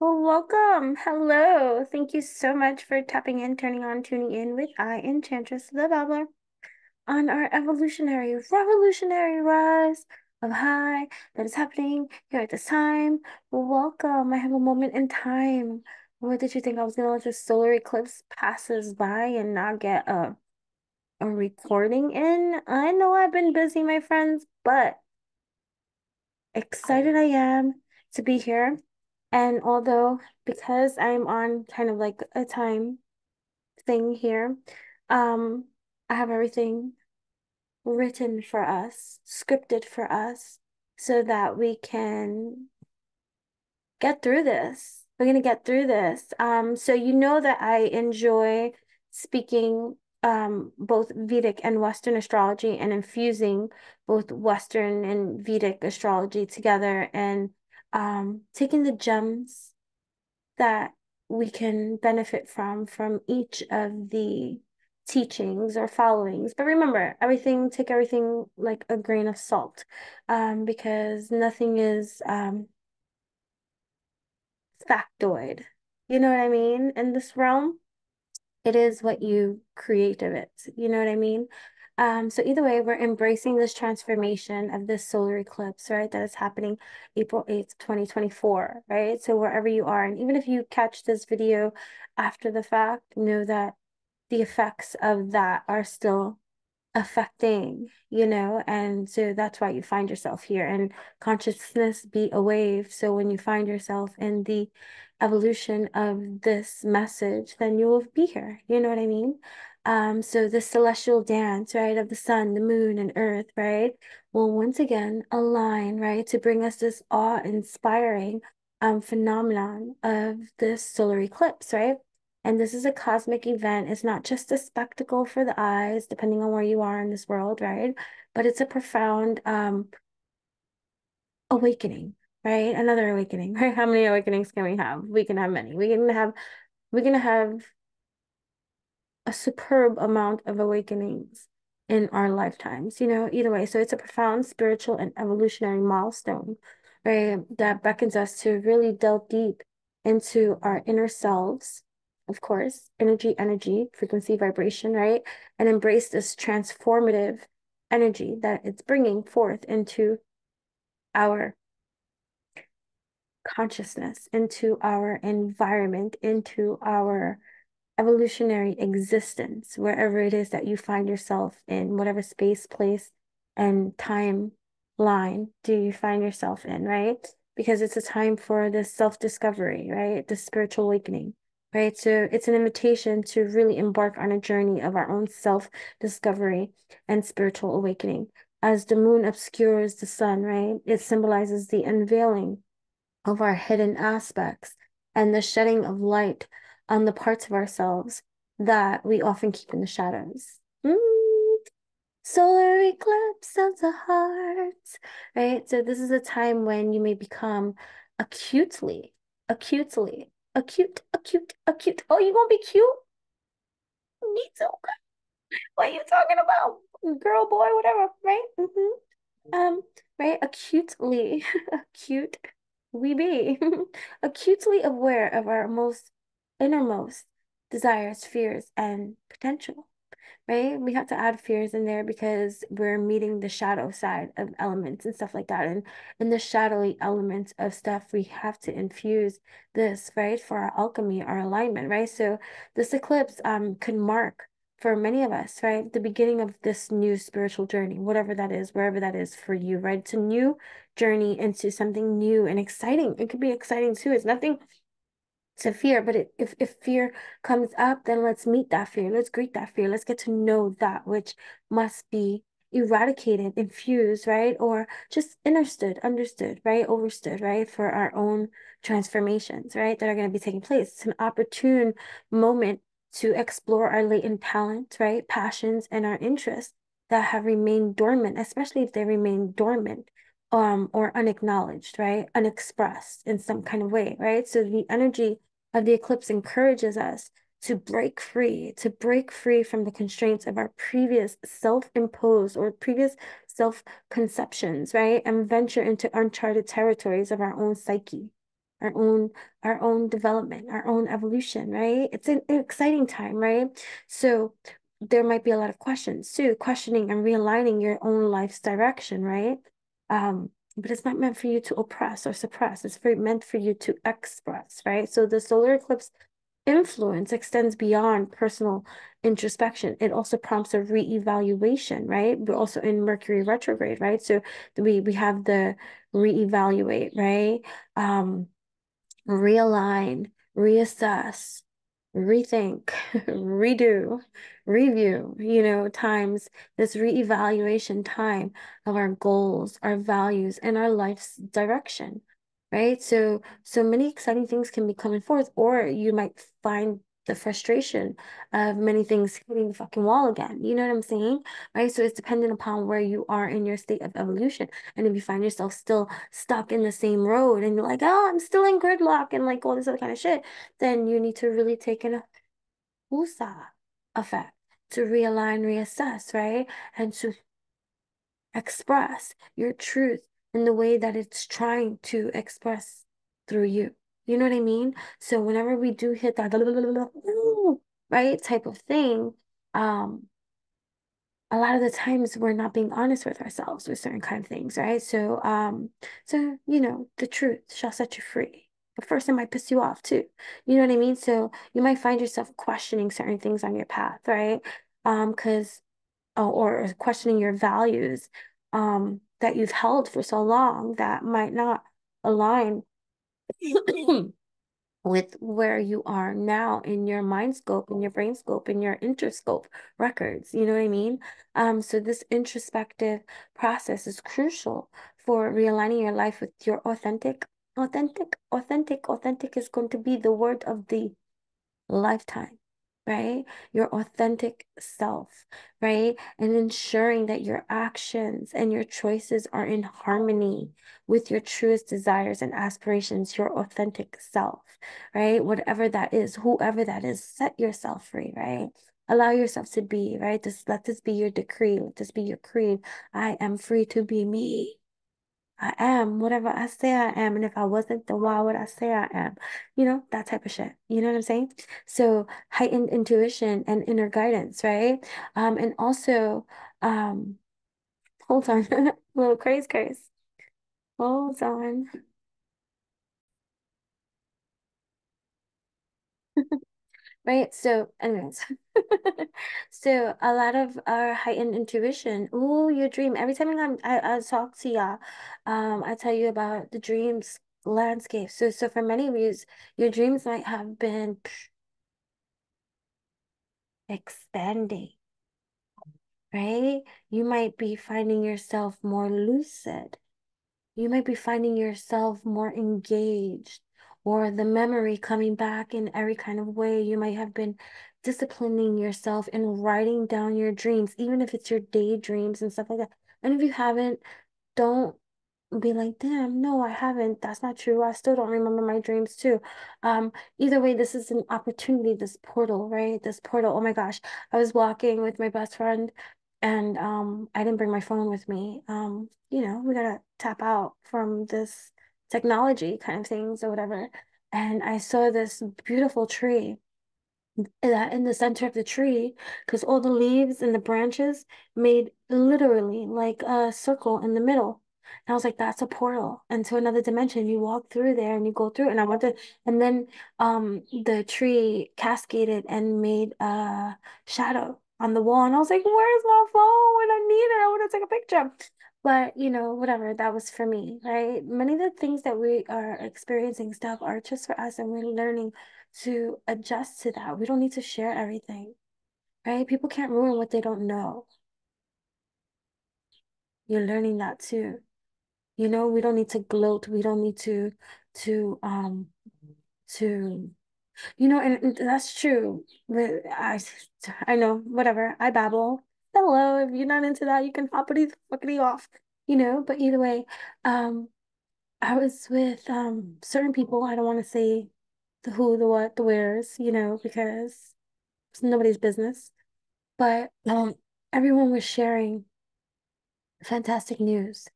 Well, welcome. Hello. Thank you so much for tapping in, turning on, tuning in with Enchantress the Babbler on our evolutionary, revolutionary rise of high that is happening here at this time. Welcome. I have a moment in time. What did you think I was gonna let this solar eclipse passes by and not get a recording in? I know I've been busy, my friends, but excited I am to be here. And although, because I'm on kind of like a time thing here, um, I have everything written for us, scripted for us, so that we can get through this. We're gonna get through this. So you know that I enjoy speaking both Vedic and Western astrology and infusing both Western and Vedic astrology together and taking the gems that we can benefit from each of the teachings or followings. But remember, take everything like a grain of salt, because nothing is factoid. You know what I mean? In this realm, it is what you create of it. You know what I mean? So either way, we're embracing this transformation of this solar eclipse, right? That is happening April 8th, 2024, right? So wherever you are, and even if you catch this video after the fact, know that the effects of that are still affecting, and so that's why you find yourself here. And consciousness be a wave. So when you find yourself in the evolution of this message, then you will be here. You know what I mean? So the celestial dance, right, of the sun, the moon, and earth, right, will once again align, right, to bring us this awe-inspiring phenomenon of this solar eclipse, right? And this is a cosmic event. It's not just a spectacle for the eyes, depending on where you are in this world, right? But it's a profound awakening, right? Another awakening, right? How many awakenings can we have? We can have many. We're gonna have a superb amount of awakenings in our lifetimes, either way. So it's a profound spiritual and evolutionary milestone, right? That beckons us to really delve deep into our inner selves, of course, energy, frequency, vibration, right? And embrace this transformative energy that it's bringing forth into our consciousness, into our environment, into our evolutionary existence, wherever it is that you find yourself in, whatever space, place, and time line do you find yourself in, right? Because it's a time for this self-discovery, right? The spiritual awakening, right? So it's an invitation to really embark on a journey of our own self-discovery and spiritual awakening. As the moon obscures the sun, right? It symbolizes the unveiling of our hidden aspects and the shedding of light on the parts of ourselves that we often keep in the shadows. Solar eclipse of the heart, right? So this is a time when you may become acute. Oh, you gonna be cute? Me too. What are you talking about? Girl, boy, whatever, right? Right? Acutely, acute we be, acutely aware of our most innermost desires, fears, and potential, right? We have to add fears in there because we're meeting the shadow side of elements and stuff like that. And in the shadowy elements of stuff, we have to infuse this, right? For our alchemy, our alignment, right? So this eclipse could mark for many of us, right? The beginning of this new spiritual journey, whatever that is, wherever that is for you, right? It's a new journey into something new and exciting. It could be exciting too. It's nothing to fear, but if fear comes up, then let's meet that fear. Let's greet that fear. Let's get to know that which must be eradicated, infused, right? Or just understood, right? Overstood, right? For our own transformations, right? That are going to be taking place. It's an opportune moment to explore our latent talent, right? Passions and our interests that have remained dormant, especially if they remain dormant or unacknowledged, right? Unexpressed in some kind of way, right? So the energy of the eclipse encourages us to break free from the constraints of our previous self-imposed or previous self-conceptions, right? And venture into uncharted territories of our own psyche. our own development, our own evolution, right? It's an exciting time, right? So there might be a lot of questions too, questioning and realigning your own life's direction, right? But it's not meant for you to oppress or suppress. Meant for you to express, right? So the solar eclipse influence extends beyond personal introspection. It also prompts a reevaluation, right? We're also in Mercury retrograde, right? So we have the reevaluate, right? Um, realign, reassess, rethink, redo, review, times this reevaluation time of our goals, our values, and our life's direction, right? So many exciting things can be coming forth, or you might find the frustration of many things hitting the fucking wall again. You know what I'm saying? Right? So it's dependent upon where you are in your state of evolution. And if you find yourself still stuck in the same road and you're like, oh, I'm still in gridlock and like all this other kind of shit, then you need to really take an USA effect to realign, reassess, right? And to express your truth in the way that it's trying to express through you. You know what I mean? So whenever we do hit that right type of thing, um, a lot of the times we're not being honest with ourselves with certain kind of things, right? So the truth shall set you free. But first it might piss you off too. You know what I mean? So you might find yourself questioning certain things on your path, right? Because or questioning your values that you've held for so long that might not align with where you are now in your mind scope, in your brain scope, in your interscope records. You know what I mean? So this introspective process is crucial for realigning your life with your authentic is going to be the word of the lifetime, right? Your authentic self, right? And ensuring that your actions and your choices are in harmony with your truest desires and aspirations, your authentic self, right? Whatever that is, whoever that is, set yourself free, right? Allow yourself to be, right? Let this be your decree. Let this be your creed. I am free to be me. I am whatever I say I am. And if I wasn't, then why would I say I am? That type of shit. You know what I'm saying? So heightened intuition and inner guidance, right? And also, um, hold on, a little craze. Hold on. Right. So, anyways, so a lot of our heightened intuition. Ooh, your dream. Every time I talk to y'all, I tell you about the dreams landscape. So for many of you, your dreams might have been expanding, right? You might be finding yourself more lucid. You might be finding yourself more engaged, or the memory coming back in every kind of way. You might have been disciplining yourself and writing down your dreams, even if it's your daydreams and stuff like that. And if you haven't, don't be like, damn, no, I haven't. That's not true. I still don't remember my dreams too. Either way, this is an opportunity, this portal, right? This portal. Oh my gosh. I was walking with my best friend and I didn't bring my phone with me. We gotta tap out from this technology kind of things or whatever. And I saw this beautiful tree that in the center of the tree, because all the leaves and the branches made literally like a circle in the middle. And I was like, that's a portal into another dimension. You walk through there and you go through. And I went to, and then the tree cascaded and made a shadow on the wall. And I was like, where's my phone when I need it? I want to take a picture. But whatever, that was for me, right? Many of the things that we are experiencing stuff are just for us, and we're learning to adjust to that. We don't need to share everything, right? People can't ruin what they don't know. You're learning that too. We don't need to gloat. We don't need to to and that's true. But I know, whatever. I babble. Hello, if you're not into that, you can hoppity fuckity off. But either way, um, I was with certain people. I don't want to say the who, the what, the wheres, because it's nobody's business. But everyone was sharing fantastic news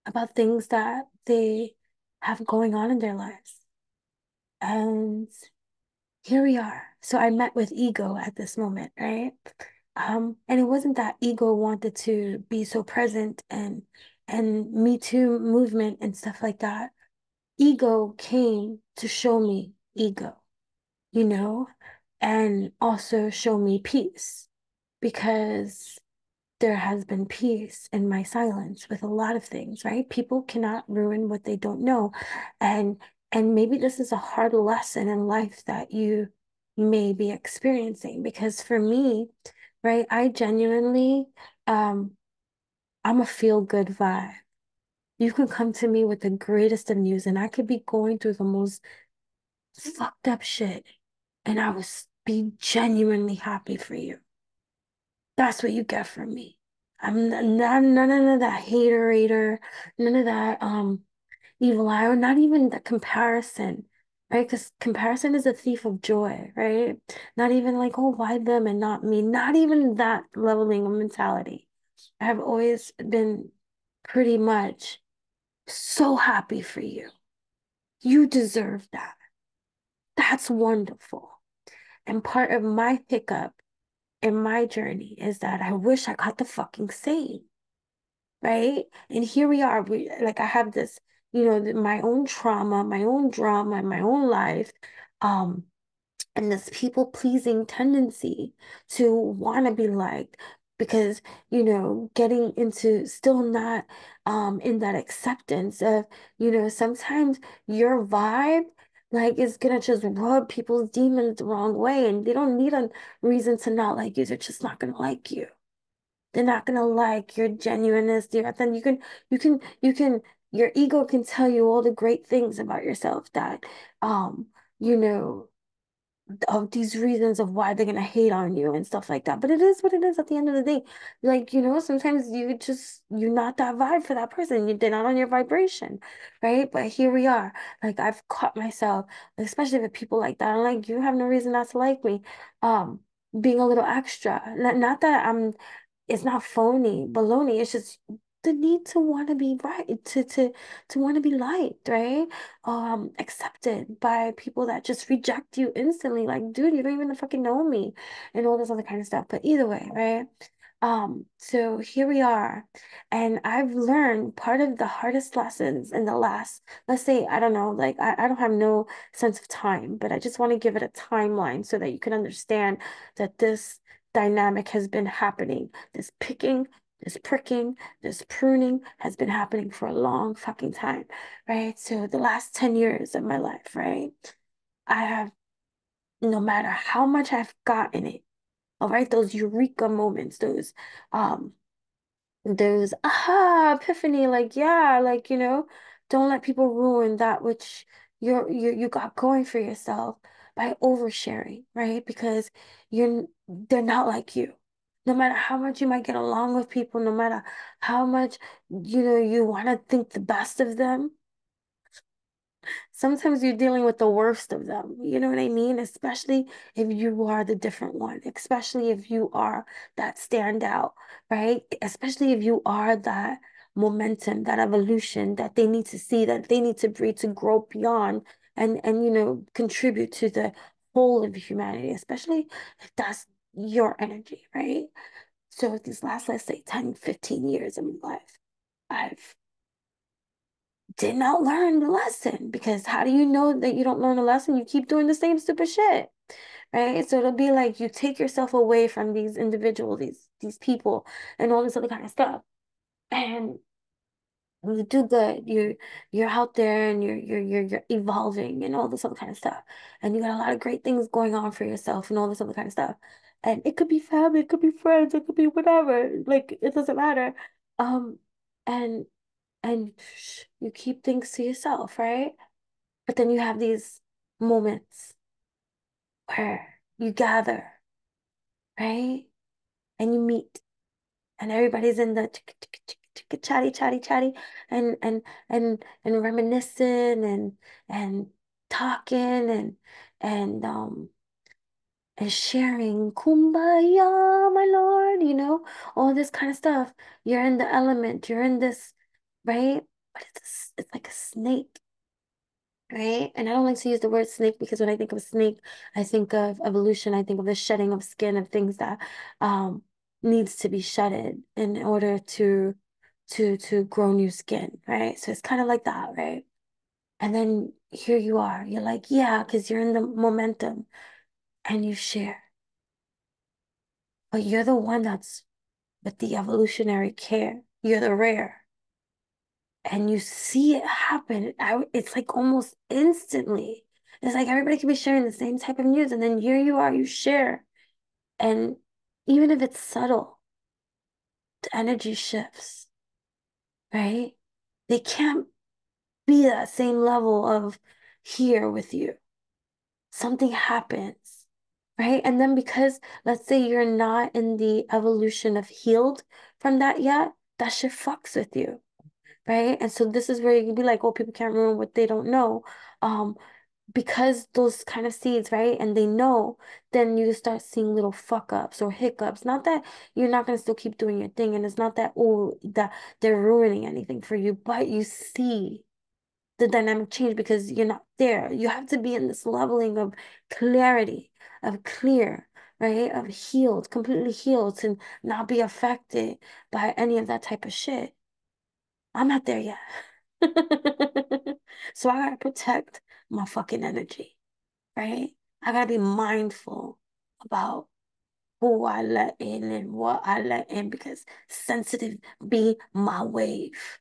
about things that they have going on in their lives. And here we are. So I met with ego at this moment, right? And it wasn't that ego wanted to be so present and Me Too movement and stuff like that. Ego came to show me ego, you know, and also show me peace because there has been peace in my silence with a lot of things, right? People cannot ruin what they don't know. And and maybe this is a hard lesson in life that you may be experiencing because for me, right, I genuinely um I'm a feel good vibe. You can come to me with the greatest of news and I could be going through the most fucked up shit and I was be genuinely happy for you. That's what you get from me. None of that haterator, none of that evil eye, or not even the comparison, right? Because comparison is a thief of joy, right? Not even like, oh, why them and not me? Not even that leveling of mentality. I've always been pretty much so happy for you. You deserve that. That's wonderful. And part of my hiccup in my journey is that I wish I got the fucking same. Right? And here we are. I have this, my own trauma, my own drama, my own life, um, and this people-pleasing tendency to want to be liked because, getting into still not in that acceptance of, sometimes your vibe is gonna just rub people's demons the wrong way and they don't need a reason to not like you. They're just not gonna like you. They're not gonna like your genuineness, your authentic. Your ego can tell you all the great things about yourself that, um, you know, of these reasons of why they're gonna hate on you and stuff like that. But it is what it is at the end of the day. Sometimes you're not that vibe for that person. They're not on your vibration, right? But here we are. Like I've caught myself, especially with people like that. I'm like, you have no reason not to like me. Um, Being a little extra. Not that it's not phony, baloney. It's just the need to want to be right, to want to be liked, right? Accepted by people that just reject you instantly. Like, dude, you don't even fucking know me, and all this other kind of stuff. But either way, right? So here we are, and I've learned part of the hardest lessons in the last, let's say, I don't know, like I don't have no sense of time, but I just want to give it a timeline so that you can understand that this dynamic has been happening. This picking, this pricking, this pruning has been happening for a long fucking time, right? So the last 10 years of my life, right? I have, no matter how much I've gotten it, all right, those eureka moments, um, those aha epiphany, like yeah, don't let people ruin that which you got going for yourself by oversharing, right? Because they're not like you. No matter how much you might get along with people, no matter how much you want to think the best of them, sometimes you're dealing with the worst of them. You know what I mean? Especially if you are the different one, especially if you are that standout, right? Especially if you are that momentum, that evolution that they need to see, that they need to breed to grow beyond and contribute to the whole of humanity, especially if that's your energy, right? So these last, let's say, 10, 15 years of my life, I've did not learn the lesson because how do you know that you don't learn a lesson? You keep doing the same stupid shit, right? So it'll be like you take yourself away from these individuals, these people, and all this other kind of stuff. And you do good. You're out there and you're evolving and all this other kind of stuff. And you got a lot of great things going on for yourself and all this other kind of stuff. And it could be family, it could be friends, it could be whatever. Like it doesn't matter. Um, and you keep things to yourself, right? But then you have these moments where you gather, right? And you meet, and everybody's in the chatty, chatty, chatty, and reminiscing and talking and and sharing kumbaya, my lord, all this kind of stuff. You're in the element, you're in this, right? But it's like a snake. right? And I don't like to use the word snake because when I think of a snake, I think of evolution. I think of the shedding of skin of things that um needs to be shedded in order to grow new skin, right? So it's kind of like that, right? And then here you are. You're like, yeah, because you're in the momentum and you share. But you're the one that's with the evolutionary care. You're the rare. And you see it happen. It's like almost instantly. It's like everybody can be sharing the same type of news, and then here you are, you share. And even if it's subtle, the energy shifts, right? They can't be that same level of here with you. Something happens, right? And then because let's say you're not in the evolution of healed from that yet, that shit fucks with you, right? And so this is where you can be like, oh, people can't ruin what they don't know. Um, because those kind of seeds, right? And they know, then you start seeing little fuck ups or hiccups. Not that you're not gonna still keep doing your thing, and it's not that oh that they're ruining anything for you, but you see the dynamic change because you're not there. You have to be in this leveling of clarity, of clear, right? Of healed, completely healed to not be affected by any of that type of shit. I'm not there yet. So I gotta protect my fucking energy, right? I gotta be mindful about who I let in and what I let in because sensitive be my wave.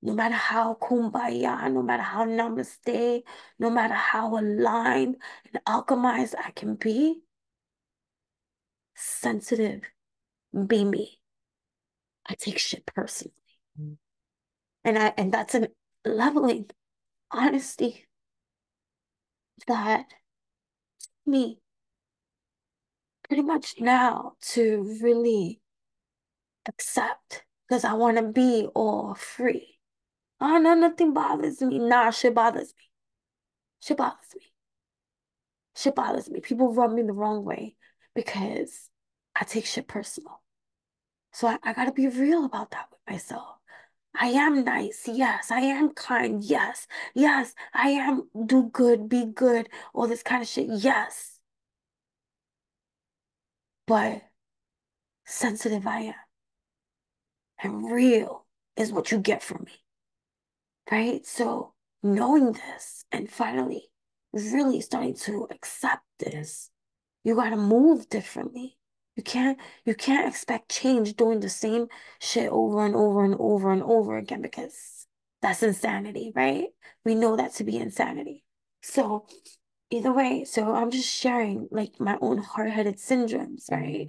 No matter how kumbaya, no matter how namaste, no matter how aligned and alchemized I can be, sensitive be me. I take shit personally. And that's an leveling honesty that me pretty much now to really accept because I want to be all free. Oh, no, nothing bothers me. Nah, shit bothers me. Shit bothers me. Shit bothers me. People rub me the wrong way because I take shit personal. So I got to be real about that with myself. I am nice. Yes. I am kind. Yes. Yes. I am do good, be good, all this kind of shit. Yes. But sensitive I am. And real is what you get from me. Right? So knowing this and finally really starting to accept this, you gotta move differently. You can't you can't expect change doing the same shit over and over and over and over again because that's insanity, right? We know that to be insanity. So either way, so I'm just sharing like my own hard-headed syndromes, right?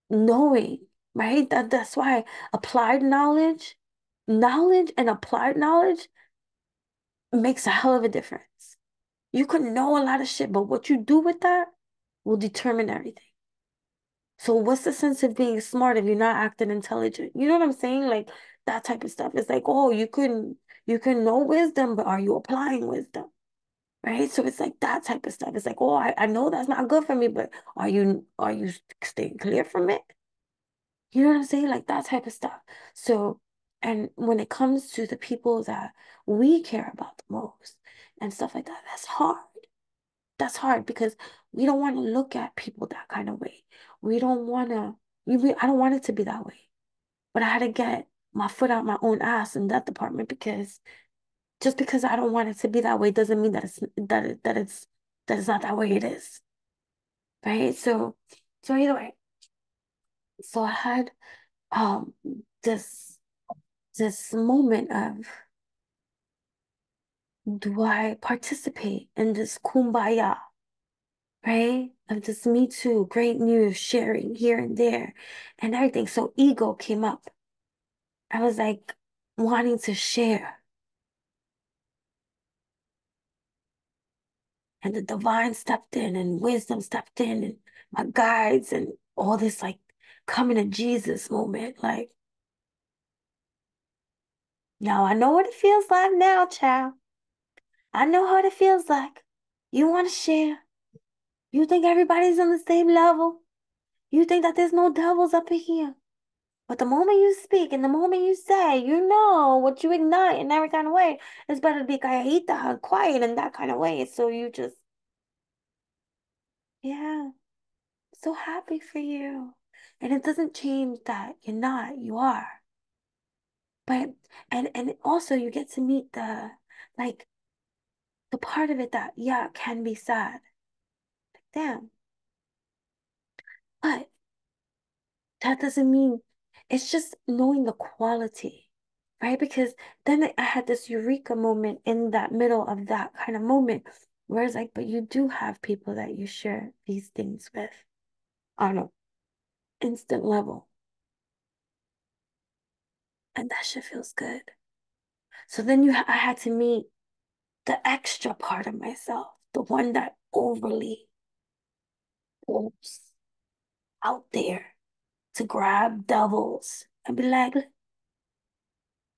Knowing, right? That's why applied knowledge and applied knowledge makes a hell of a difference. You could know a lot of shit, but what you do with that will determine everything. So what's the sense of being smart if you're not acting intelligent? You know what I'm saying? Like that type of stuff. It's like, oh, you can know wisdom, but are you applying wisdom? Right? So it's like that type of stuff. It's like, oh, I know that's not good for me, but are you staying clear from it? You know what I'm saying? Like that type of stuff. So, and when it comes to the people that we care about the most and stuff like that, that's hard. That's hard because we don't want to look at people that kind of way. We don't want to, I don't want it to be that way. But I had to get my foot out my own ass in that department because just because I don't want it to be that way doesn't mean that it's not that way it is. Right? So either way, so I had um this this moment of do I participate in this kumbaya, right? Of this Me Too, great news sharing here and there and everything. So ego came up. I was like wanting to share. And the divine stepped in and wisdom stepped in and my guides and all this like coming to Jesus moment. Like, now I know what it feels like now, child. I know what it feels like. You want to share. You think everybody's on the same level. You think that there's no devils up in here. But the moment you speak and the moment you say, you know, what you ignite in every kind of way, it's better to be calladita, quiet in that kind of way. So you just, yeah, so happy for you. And it doesn't change that you're not, you are. But and also you get to meet like the part of it that, yeah, can be sad. Damn. But that doesn't mean it's just knowing the quality, right? Because then I had this eureka moment in that middle of that kind of moment where it's like, but you do have people that you share these things with on an instant level. And that shit feels good. So then I had to meet the extra part of myself, the one that overly goes out there to grab doubles and be like,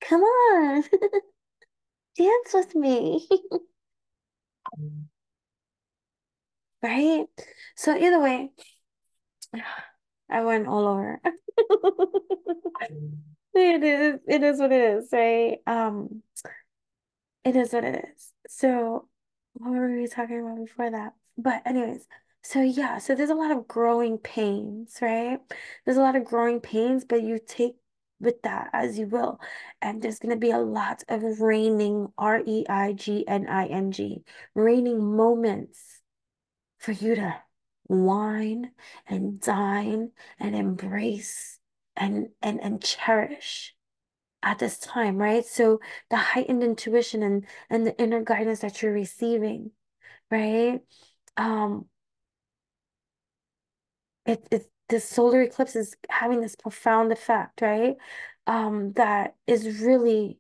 come on, dance with me. Right? So either way, I went all over. It is what it is, right? It is what it is. So what were we talking about before that? But anyways, so yeah, so there's a lot of growing pains, right? There's a lot of growing pains, but you take with that as you will. And there's gonna be a lot of raining, reining, raining moments for you to wine and dine and embrace and cherish at this time, right? So the heightened intuition and the inner guidance that you're receiving, right? Um, this solar eclipse is having this profound effect, right? That is really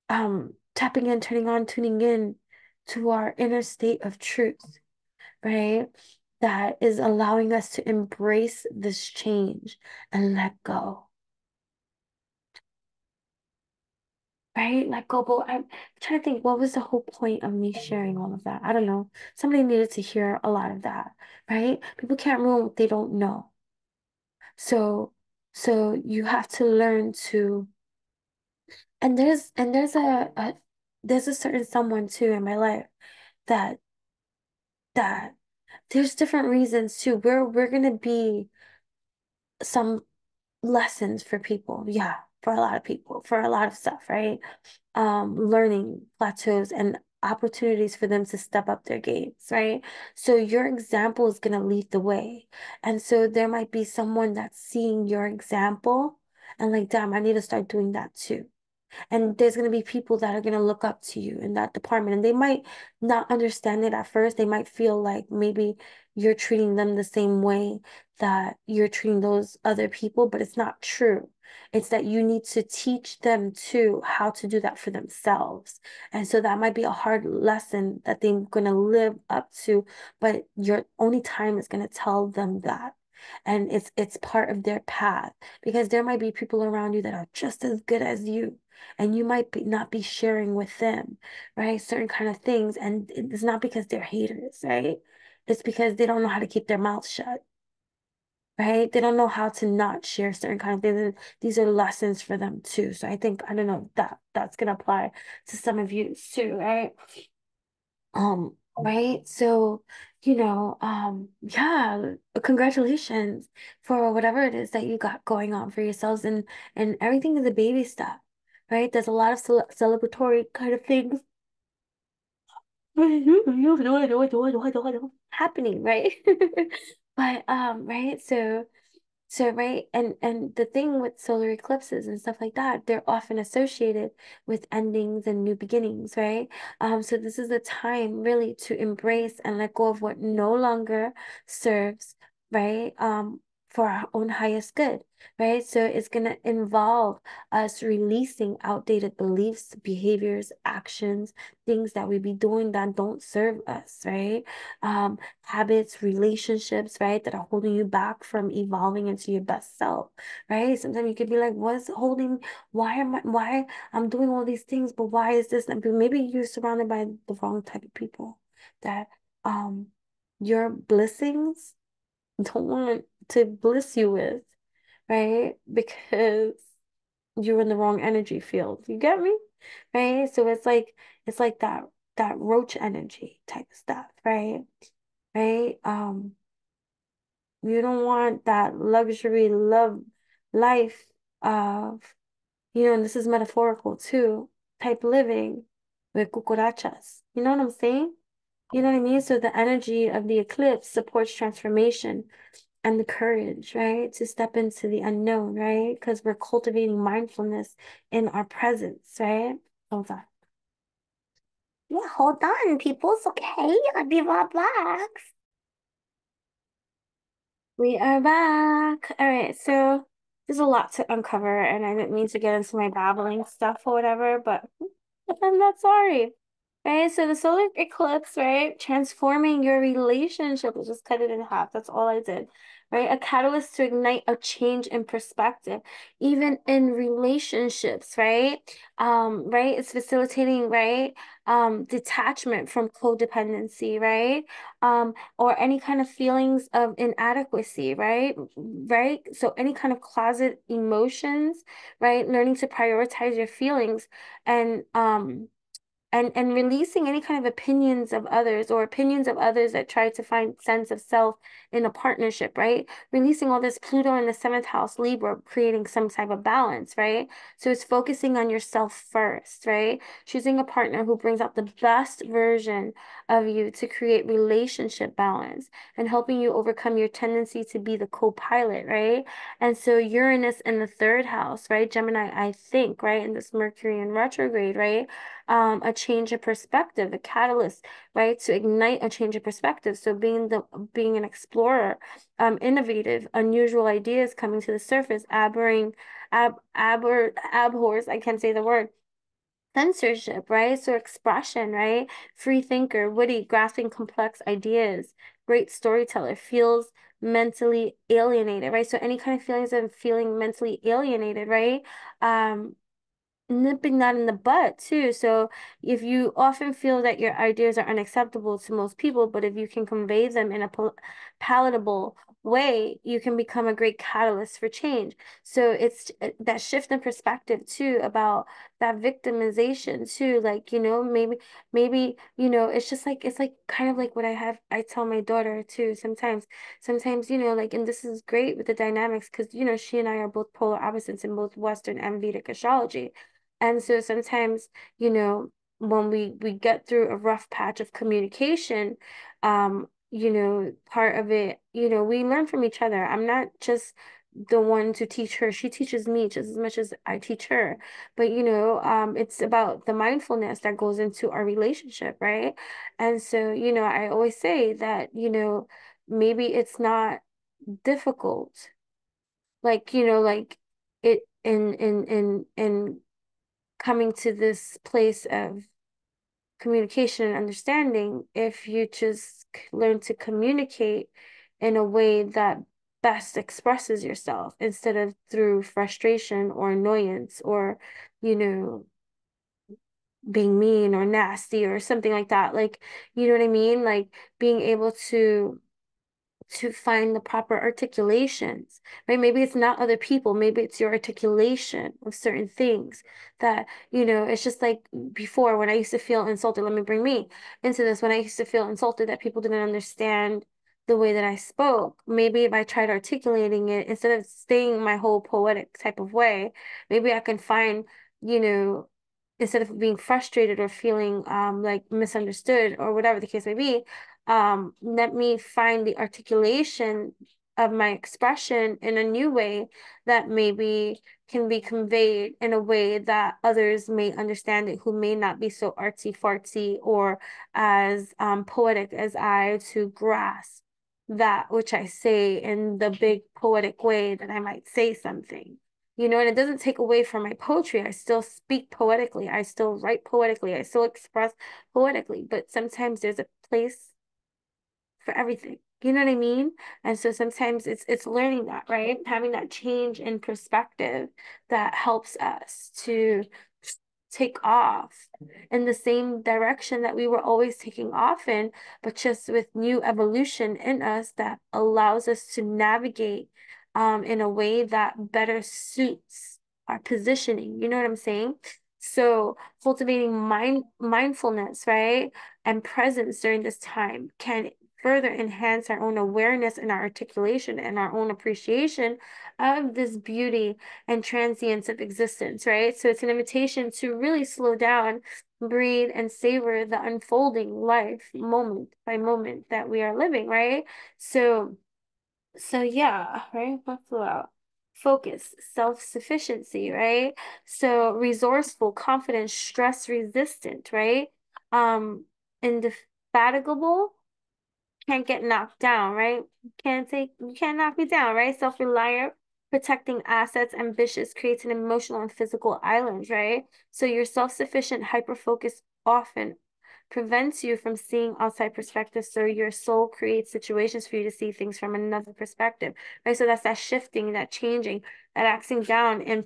tapping in, turning on, tuning in to our inner state of truth, right? That is allowing us to embrace this change and let go, right? Let go. But I'm trying to think, what was the whole point of me sharing all of that? I don't know. Somebody needed to hear a lot of that, right? People can't ruin what they don't know. So, so you have to learn to, and there's a certain someone too in my life that that there's different reasons too. We're gonna be some lessons for people. Yeah, for a lot of people, for a lot of stuff, right? Learning plateaus and opportunities for them to step up their games, right? So your example is going to lead the way. And so there might be someone that's seeing your example and like, damn, I need to start doing that too. And there's going to be people that are going to look up to you in that department. And they might not understand it at first. They might feel like maybe you're treating them the same way that you're treating those other people, but it's not true. It's that you need to teach them too how to do that for themselves. And so that might be a hard lesson that they're going to live up to, but your only time is going to tell them that. And it's part of their path because there might be people around you that are just as good as you and you might not be sharing with them, right? Certain kind of things. And it's not because they're haters, right? It's because they don't know how to keep their mouth shut, right? They don't know how to not share certain kind of things. And these are lessons for them too. So I think, I don't know, that's gonna apply to some of you too, right? Right? So, yeah, congratulations for whatever it is that you got going on for yourselves and everything is a baby step, right? There's a lot of celebratory kind of things happening, right? But right? So right, and the thing with solar eclipses and stuff like that, they're often associated with endings and new beginnings, right? So this is the time really to embrace and let go of what no longer serves, right? For our own highest good, right? So it's gonna involve us releasing outdated beliefs, behaviors, actions, things that we be doing that don't serve us, right? Habits, relationships, right, that are holding you back from evolving into your best self, right? Sometimes you could be like, what's holding, why I'm doing all these things, but why is this? And maybe you're surrounded by the wrong type of people that your blessings don't want to bliss you with, right? Because you're in the wrong energy field. You get me? Right? So it's like that roach energy type of stuff, right? Right? You don't want that luxury love life of, and this is metaphorical too, type living with cucarachas. You know what I'm saying? You know what I mean? So the energy of the eclipse supports transformation and the courage, right? To step into the unknown, right? Because we're cultivating mindfulness in our presence, right? Hold on. Yeah, hold on, people. It's okay. I'll be right back. We are back. All right, so there's a lot to uncover, and I didn't mean to get into my babbling stuff or whatever, but I'm not sorry. Right, so the solar eclipse, right, transforming your relationship. Let's just cut it in half. That's all I did. Right, a catalyst to ignite a change in perspective, even in relationships, right? Right, it's facilitating, right, detachment from codependency, right? Or any kind of feelings of inadequacy, right? Right? So any kind of closet emotions, right? Learning to prioritize your feelings and and releasing any kind of opinions of others or opinions of others that try to find sense of self in a partnership, right? Releasing all this Pluto in the seventh house, Libra, creating some type of balance, right? So it's focusing on yourself first, right? Choosing a partner who brings out the best version of you to create relationship balance and helping you overcome your tendency to be the co-pilot, right? And so Uranus in the third house, right? Gemini, I think, right? In this Mercury in retrograde, right? A change of perspective, a catalyst, right, to ignite a change of perspective. So being an explorer, innovative, unusual ideas coming to the surface, abhors, I can't say the word, censorship, right? So expression, right? Free thinker, witty, grasping complex ideas, great storyteller, feels mentally alienated, right? So any kind of feelings of feeling mentally alienated, right? Um, nipping that in the butt too. So if you often feel that your ideas are unacceptable to most people, but if you can convey them in a palatable way, you can become a great catalyst for change. So it's that shift in perspective too about that victimization too. Like, maybe, it's like kind of like what I tell my daughter too sometimes, like, and this is great with the dynamics because, she and I are both polar opposites in both Western and Vedic astrology. And so sometimes, when we get through a rough patch of communication, part of it, we learn from each other. I'm not just the one to teach her. She teaches me just as much as I teach her. But, it's about the mindfulness that goes into our relationship, right? And so, I always say that, maybe it's not difficult. Like, like it in coming to this place of communication and understanding if you just learn to communicate in a way that best expresses yourself instead of through frustration or annoyance or, you know, being mean or nasty or something like that. Like, you know what I mean? Like being able to find the proper articulations, right? Maybe it's not other people, maybe it's your articulation of certain things that, it's just like before when I used to feel insulted. Let me bring me into this. When I used to feel insulted that people didn't understand the way that I spoke, maybe if I tried articulating it instead of staying my whole poetic type of way, maybe I can find, you know, instead of being frustrated or feeling like misunderstood or whatever the case may be, let me find the articulation of my expression in a new way that maybe can be conveyed in a way that others may understand it who may not be so artsy fartsy or as poetic as I to grasp that which I say in the big poetic way that I might say something. And it doesn't take away from my poetry. I still speak poetically. I still write poetically. I still express poetically. But sometimes there's a place for everything. You know what I mean? And so sometimes it's learning that, right? Having that change in perspective that helps us to take off in the same direction that we were always taking off in, but just with new evolution in us that allows us to navigate in a way that better suits our positioning. You know what I'm saying? So cultivating mindfulness, right? And presence during this time can further enhance our own awareness and our articulation and our own appreciation of this beauty and transience of existence, right? So it's an invitation to really slow down, breathe, and savor the unfolding life moment by moment that we are living, right? So yeah, right? What flew out? Focus, self-sufficiency, right? So resourceful, confident, stress resistant, right? Um, indefatigable, can't get knocked down, right? You can't knock me down, right? Self-reliant, protecting assets, ambitious, creates an emotional and physical island, right? So your self-sufficient, hyper-focus often prevents you from seeing outside perspectives. So your soul creates situations for you to see things from another perspective, right? So that's that shifting, that changing, that axing down in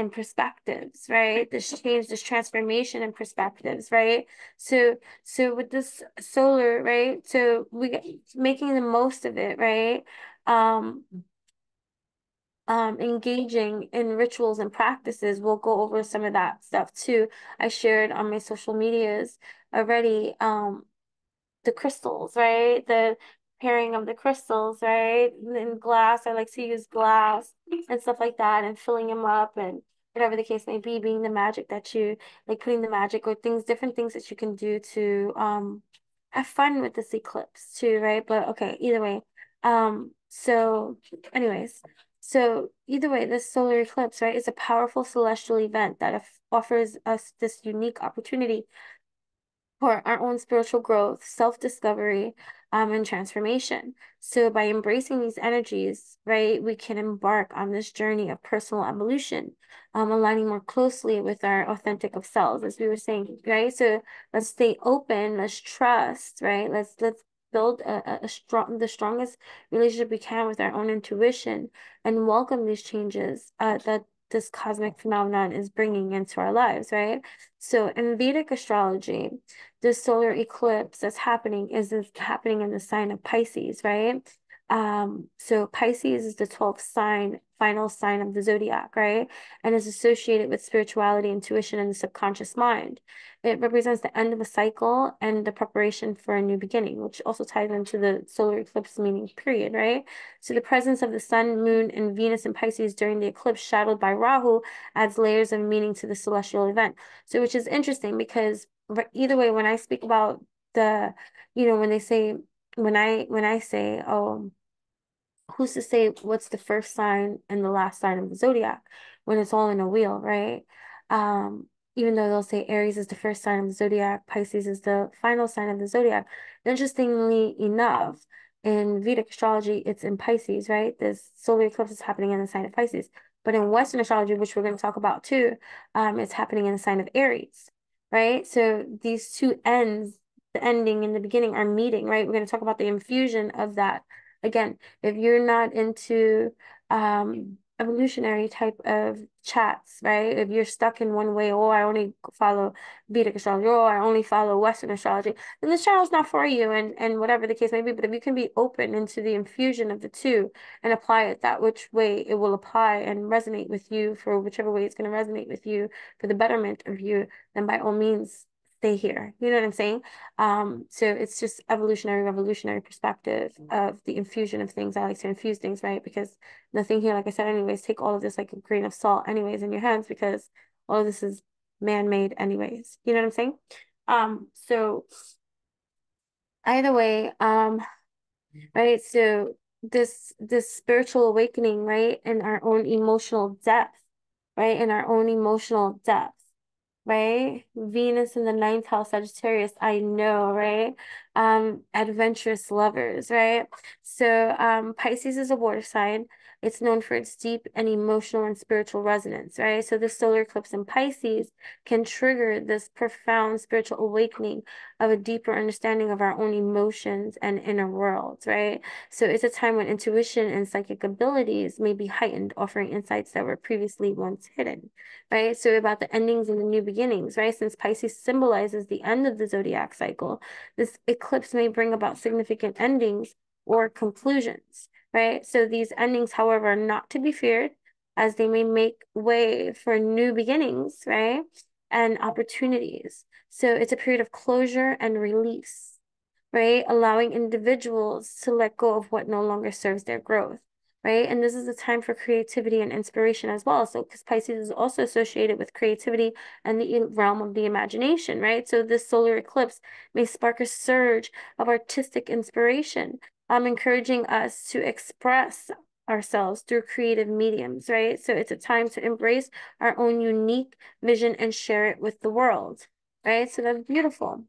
perspectives, right? This change, this transformation in perspectives, right? So with this solar, right? So making the most of it, right? Um, engaging in rituals and practices. We'll go over some of that stuff too. I shared on my social medias already. The crystals, right? The pairing of the crystals, right? In glass, I like to use glass and stuff like that, and filling them up, and whatever the case may be, being the magic that you like, putting the magic or things, different things that you can do to have fun with this eclipse too, right? But okay, either way. So anyways, so either way, this solar eclipse, right, is a powerful celestial event that offers us this unique opportunity for our own spiritual growth, self-discovery, and transformation. So by embracing these energies, right, we can embark on this journey of personal evolution, aligning more closely with our authentic of selves, as we were saying, right? So let's stay open, let's trust, right? Let's build the strongest relationship we can with our own intuition and welcome these changes that this cosmic phenomenon is bringing into our lives, right? So in Vedic astrology, this solar eclipse that's happening is happening in the sign of Pisces, right? So Pisces is the 12th sign, final sign of the zodiac, right? And is associated with spirituality, intuition, and the subconscious mind. It represents the end of a cycle and the preparation for a new beginning, which also ties into the solar eclipse meaning period, right? So the presence of the sun, moon, and Venus in Pisces during the eclipse, shadowed by Rahu, adds layers of meaning to the celestial event. So which is interesting because either way, when I speak about the, when they say, when I say, oh, who's to say what's the first sign and the last sign of the zodiac when it's all in a wheel, right? Um, Even though they'll say Aries is the first sign of the zodiac, Pisces is the final sign of the zodiac. Interestingly enough, in Vedic astrology, it's in Pisces, right? This solar eclipse is happening in the sign of Pisces. But in Western astrology, which we're going to talk about too, it's happening in the sign of Aries, right? So these two ends, the ending and the beginning, are meeting, right? We're going to talk about the infusion of that. Again, if you're not into evolutionary type of chats, right? If you're stuck in one way, oh, I only follow Vedic astrology, oh, I only follow Western astrology, then this channel's not for you, and whatever the case may be. But if you can be open into the infusion of the two and apply it that which way it will apply and resonate with you for whichever way it's going to resonate with you for the betterment of you, then by all means stay here. You know what I'm saying? So it's just revolutionary perspective of the infusion of things. I like to infuse things, right? Because nothing here, like I said, anyways, take all of this like a grain of salt, anyways, in your hands, because all of this is man-made, anyways. You know what I'm saying? So either way, right? So this spiritual awakening, right, in our own emotional depth, right, in our own emotional depth, right? Venus in the ninth house, Sagittarius, I know, right? Adventurous lovers, right? So Pisces is a water sign. It's known for its deep and emotional and spiritual resonance, right? So the solar eclipse in Pisces can trigger this profound spiritual awakening of a deeper understanding of our own emotions and inner worlds, right? So it's a time when intuition and psychic abilities may be heightened, offering insights that were previously once hidden, right? So about the endings and the new beginnings, right? Since Pisces symbolizes the end of the zodiac cycle, this eclipse may bring about significant endings or conclusions, right? So these endings, however, are not to be feared, as they may make way for new beginnings, right? And opportunities. So it's a period of closure and release, right? Allowing individuals to let go of what no longer serves their growth, right? And this is a time for creativity and inspiration as well. So, because Pisces is also associated with creativity and the realm of the imagination, right? So this solar eclipse may spark a surge of artistic inspiration, encouraging us to express ourselves through creative mediums, right? So it's a time to embrace our own unique vision and share it with the world, right? So that's beautiful,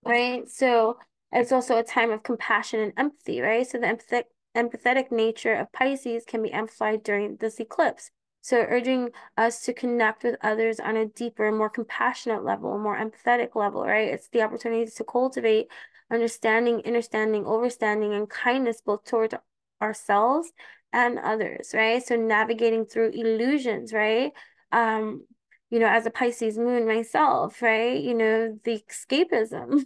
right? So it's also a time of compassion and empathy, right? So the empathetic nature of Pisces can be amplified during this eclipse. So urging us to connect with others on a deeper, more compassionate level, more empathetic level, right? It's the opportunity to cultivate understanding, understanding, overstanding, and kindness both towards ourselves and others, right? So navigating through illusions, right? Um, as a Pisces moon myself, right? The escapism.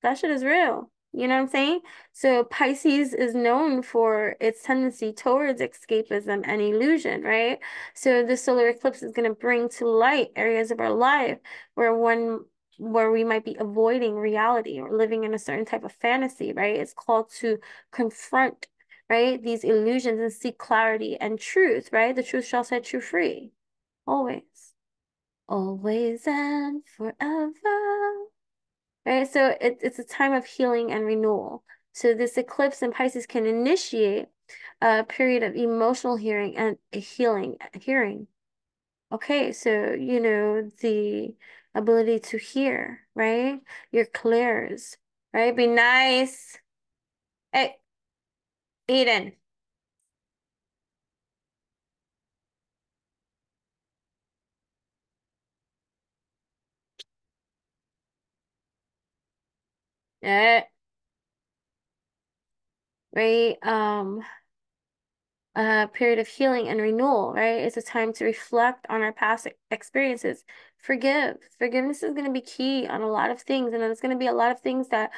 That shit is real. You know what I'm saying? So Pisces is known for its tendency towards escapism and illusion, right? So the solar eclipse is going to bring to light areas of our life where we might be avoiding reality or living in a certain type of fantasy, right? It's called to confront, right, these illusions and seek clarity and truth, right? The truth shall set you free. Always. Always and forever. Right? So it's a time of healing and renewal. So this eclipse in Pisces can initiate a period of emotional hearing and hearing. Okay, so the ability to hear, right? Your clairs, right? Be nice. Hey, Eden. Right? A period of healing and renewal, right? It's a time to reflect on our past experiences. Forgive. Forgiveness is going to be key on a lot of things, and there's going to be a lot of things that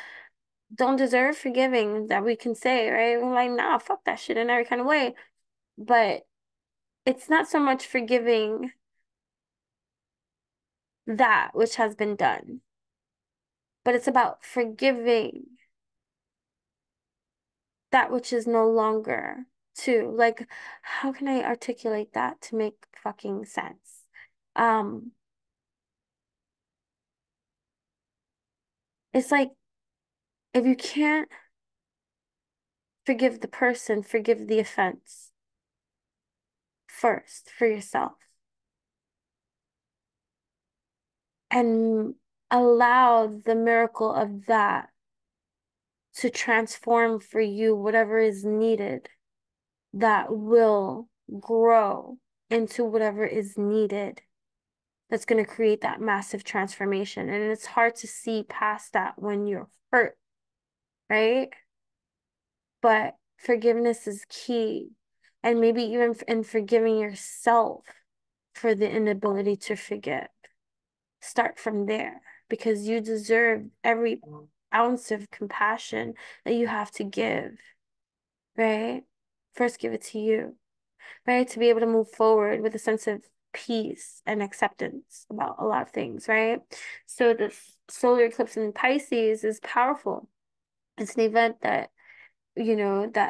don't deserve forgiving that we can say, right? We're like, nah, fuck that shit in every kind of way. But it's not so much forgiving that which has been done, but it's about forgiving that which is no longer too. Like, how can I articulate that to make fucking sense? Um, it's like if you can't forgive the person, forgive the offense first for yourself and allow the miracle of that to transform for you whatever is needed that will grow into whatever is needed that's going to create that massive transformation. And it's hard to see past that when you're hurt, right? But forgiveness is key. And maybe even in forgiving yourself for the inability to forgive. Start from there because you deserve every ounce of compassion that you have to give, right? First, give it to you, right? To be able to move forward with a sense of peace and acceptance about a lot of things, right? So this solar eclipse in Pisces is powerful. It's an event that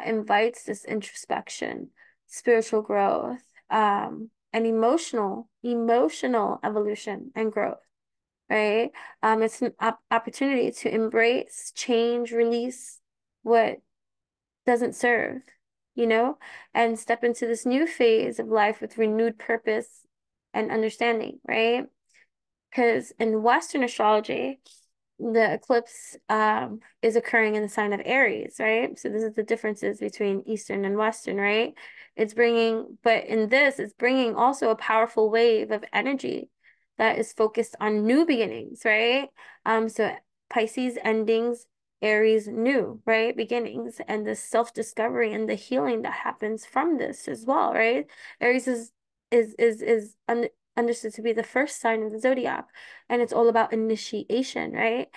invites this introspection, spiritual growth, and emotional evolution and growth, right? It's an opportunity to embrace, change, release what doesn't serve, you know, and step into this new phase of life with renewed purpose and understanding, right? Because in Western astrology, the eclipse is occurring in the sign of Aries, right? So this is the differences between Eastern and Western, right? But in this, it's bringing also a powerful wave of energy that is focused on new beginnings, right? So Pisces endings, Aries new, right? Beginnings and the self-discovery and the healing that happens from this as well, right? Aries is understood to be the first sign of the zodiac, and it's all about initiation, right?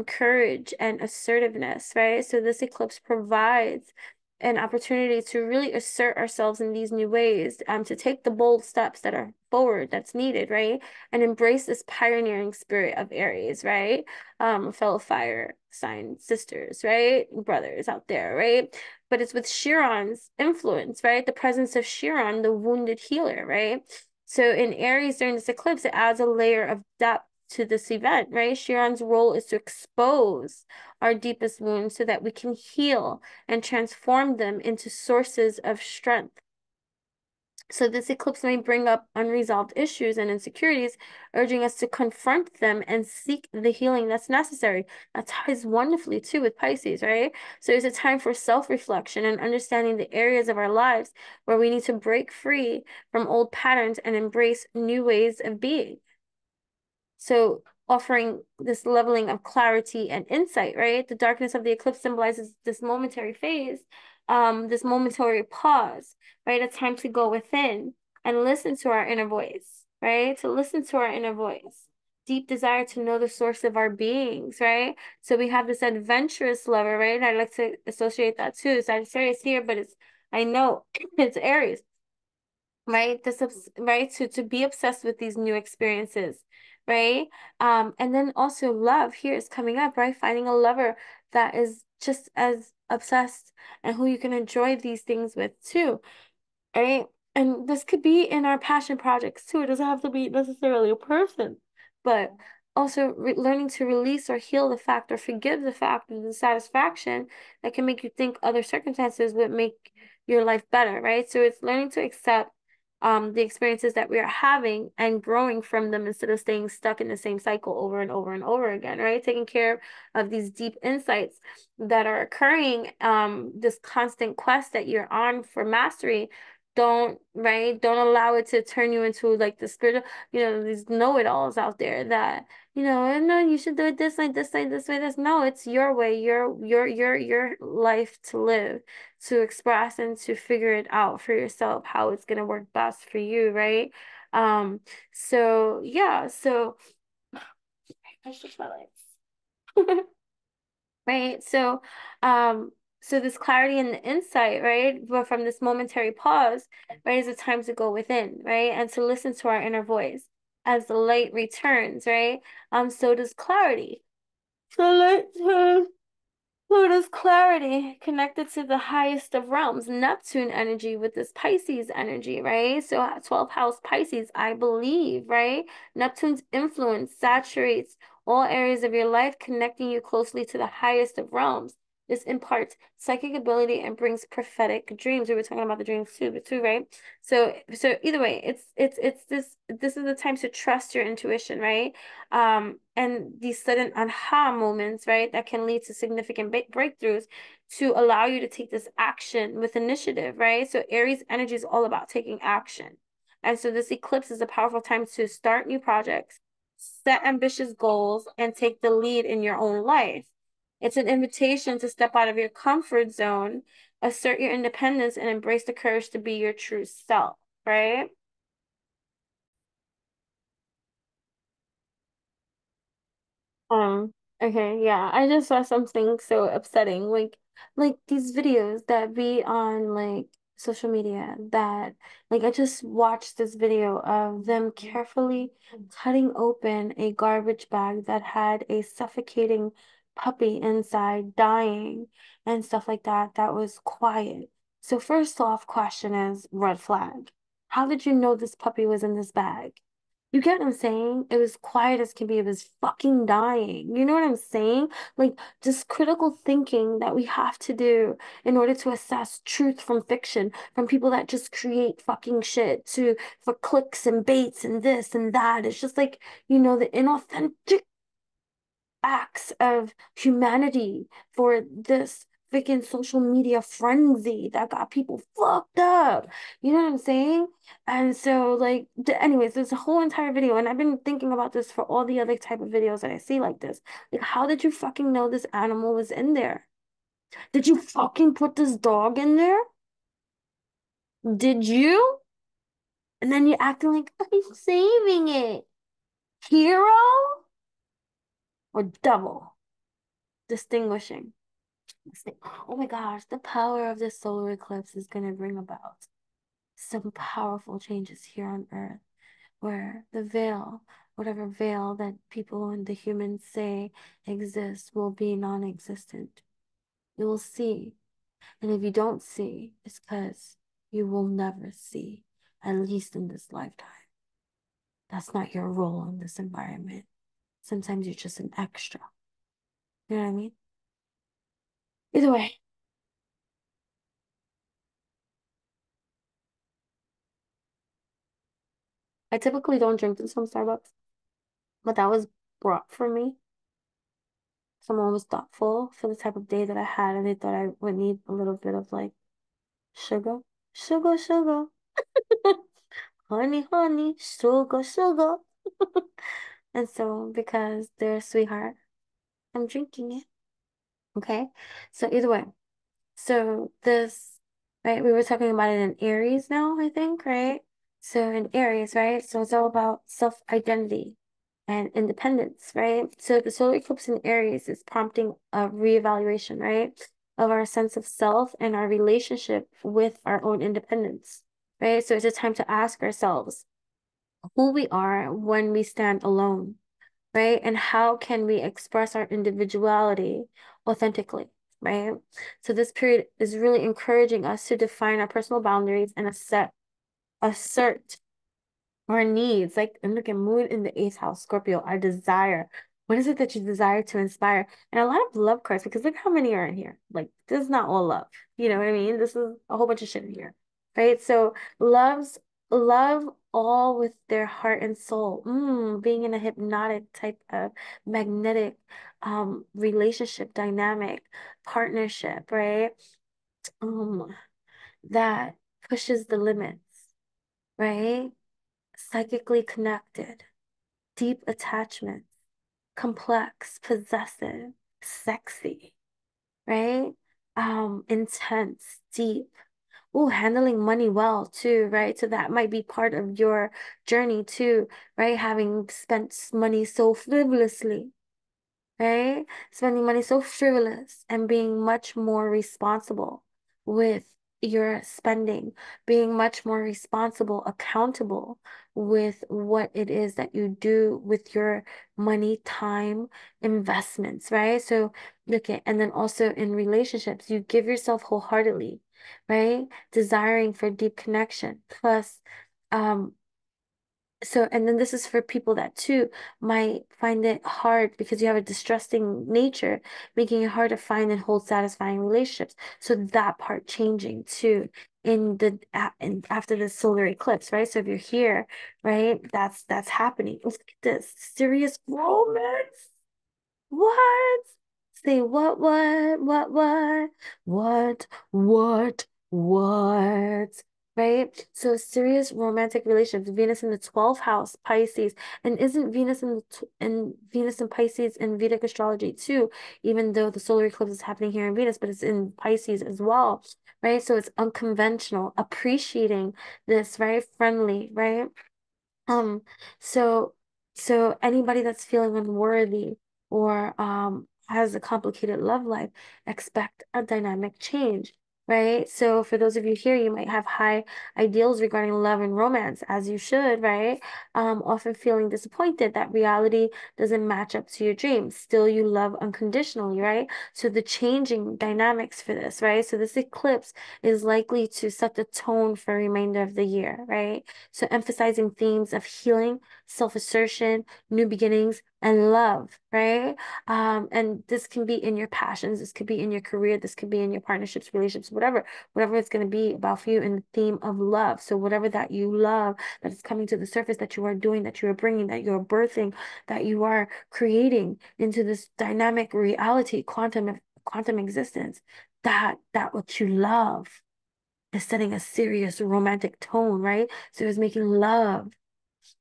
Courage and assertiveness, right? So this eclipse provides an opportunity to really assert ourselves in these new ways, to take the bold steps that are forward that's needed, right? And embrace this pioneering spirit of Aries, right? Fellow fire sign sisters, right? Brothers out there, right? But it's with Chiron's influence, right? The presence of Chiron, the wounded healer, right? So in Aries during this eclipse, it adds a layer of depth to this event, right? Chiron's role is to expose our deepest wounds so that we can heal and transform them into sources of strength. So this eclipse may bring up unresolved issues and insecurities, urging us to confront them and seek the healing that's necessary. That ties wonderfully too with Pisces, right? So it's a time for self-reflection and understanding the areas of our lives where we need to break free from old patterns and embrace new ways of being. So offering this leveling of clarity and insight, right? The darkness of the eclipse symbolizes this momentary phase, this momentary pause, right? A time to go within and listen to our inner voice, right? To listen to our inner voice. Deep desire to know the source of our beings, right? So we have this adventurous lover, right? I like to associate that too. Sagittarius here, but I know it's Aries, right? Right, to be obsessed with these new experiences, right? And then also love here is coming up, right? Finding a lover that is just as obsessed and who you can enjoy these things with too, right? And this could be in our passion projects too. It doesn't have to be necessarily a person, but also learning to release or heal the fact or forgive the fact of the satisfaction that can make you think other circumstances would make your life better, right? So it's learning to accept the experiences that we are having and growing from them instead of staying stuck in the same cycle over and over and over again, right? Taking care of these deep insights that are occurring, this constant quest that you're on for mastery. Don't allow it to turn you into like the spiritual, these know-it-alls out there that, no, you should do it this way, this way, this way, this. No, it's your way, your life to live, to express and to figure it out for yourself, how it's gonna work best for you, right? So yeah, I shook my legs. Right? So this clarity and the insight, right? But from this momentary pause, right, is a time to go within, right? And to listen to our inner voice as the light returns, right? So does clarity. So Pluto's clarity connected to the highest of realms, Neptune energy with this Pisces energy, right? So 12th house Pisces, I believe, right? Neptune's influence saturates all areas of your life, connecting you closely to the highest of realms. This imparts psychic ability and brings prophetic dreams. We were talking about the dreams too, right? So either way, it's this is the time to trust your intuition, right? And these sudden aha moments, right, that can lead to significant breakthroughs to allow you to take this action with initiative, right? So Aries energy is all about taking action. And so this eclipse is a powerful time to start new projects, set ambitious goals, and take the lead in your own life. It's an invitation to step out of your comfort zone, assert your independence, and embrace the courage to be your true self, right? Um, okay, yeah. I just saw something so upsetting. Like these videos that be on like social media that like I just watched this video of them carefully cutting open a garbage bag that had a suffocating puppy inside dying and stuff like that that was quiet. So first off, question is red flag. How did you know this puppy was in this bag? You get what I'm saying? It was quiet as can be. It was fucking dying. You know what I'm saying? Like, just critical thinking that we have to do in order to assess truth from fiction, from people that just create fucking shit for clicks and baits and this and that. It's just like, the inauthentic acts of humanity for this freaking social media frenzy that got people fucked up. You know what I'm saying? And so, like, anyways, there's a whole entire video, and I've been thinking about this for all the other type of videos that I see like this. Like, how did you fucking know this animal was in there? Did you fucking put this dog in there? Did you? And then you're acting like I'm saving it. Hero or double? Distinguishing. Oh my gosh, the power of this solar eclipse is going to bring about some powerful changes here on Earth, where the veil, whatever veil that people and the humans say exists, will be non-existent. You will see. And if you don't see, it's because you will never see, at least in this lifetime. That's not your role in this environment. Sometimes you're just an extra. You know what I mean? Either way, I typically don't drink this from Starbucks, but that was brought for me. Someone was thoughtful for the type of day that I had, and they thought I would need a little bit of like sugar, sugar, sugar, honey, honey, sugar, sugar. And so, because they're a sweetheart, I'm drinking it. Okay. So, either way, so this, right, we were talking about it in Aries now, I think, right? So, in Aries, right? So, it's all about self-identity and independence, right? So the solar eclipse in Aries is prompting a reevaluation, right, of our sense of self and our relationship with our own independence, right? So it's a time to ask ourselves who we are when we stand alone, right? And how can we express our individuality authentically, right? So this period is really encouraging us to define our personal boundaries and assert our needs. Like, and look at moon in the eighth house, Scorpio, our desire. What is it that you desire to inspire? And a lot of love cards, because look how many are in here. Like, this is not all love. You know what I mean? This is a whole bunch of shit in here. Right? So love all with their heart and soul. Being in a hypnotic type of magnetic relationship dynamic partnership, right? Um, that pushes the limits, right? Psychically connected, deep attachment, complex, possessive, sexy, right? Intense, deep. Ooh, handling money well too, right? So that might be part of your journey too, right? Having spent money so frivolously, right? Spending money so frivolous and being much more responsible with your spending, being much more responsible, accountable with what it is that you do with your money, time, investments, right? So look at, and then also in relationships, you give yourself wholeheartedly, right? Desiring for deep connection. Plus, um, so, and then this is for people that too might find it hard because you have a distrusting nature, making it hard to find and hold satisfying relationships. So that part changing too in after the solar eclipse, right? So if you're here, right, that's happening. Look at this serious romance. What? Say what? Right? So serious romantic relationships. Venus in the 12th house, Pisces, and isn't Venus in Venus and Pisces in Vedic astrology too? Even though the solar eclipse is happening here in Venus, but it's in Pisces as well, right? So it's unconventional, appreciating this, right? Friendly, right? Um, so anybody that's feeling unworthy or has a complicated love life, expect a dynamic change, right? So for those of you here, you might have high ideals regarding love and romance, as you should, right? Often feeling disappointed that reality doesn't match up to your dreams. Still, you love unconditionally, right? So the changing dynamics for this, right? So this eclipse is likely to set the tone for the remainder of the year, right? So emphasizing themes of healing, self-assertion, new beginnings, and love, right? And this can be in your passions, this could be in your career, this could be in your partnerships, relationships, whatever it's going to be about for you in the theme of love. So whatever that you love, that is coming to the surface, that you are doing, that you are bringing, that you are birthing, that you are creating into this dynamic reality, quantum existence, that what you love is setting a serious romantic tone, right? So it's making love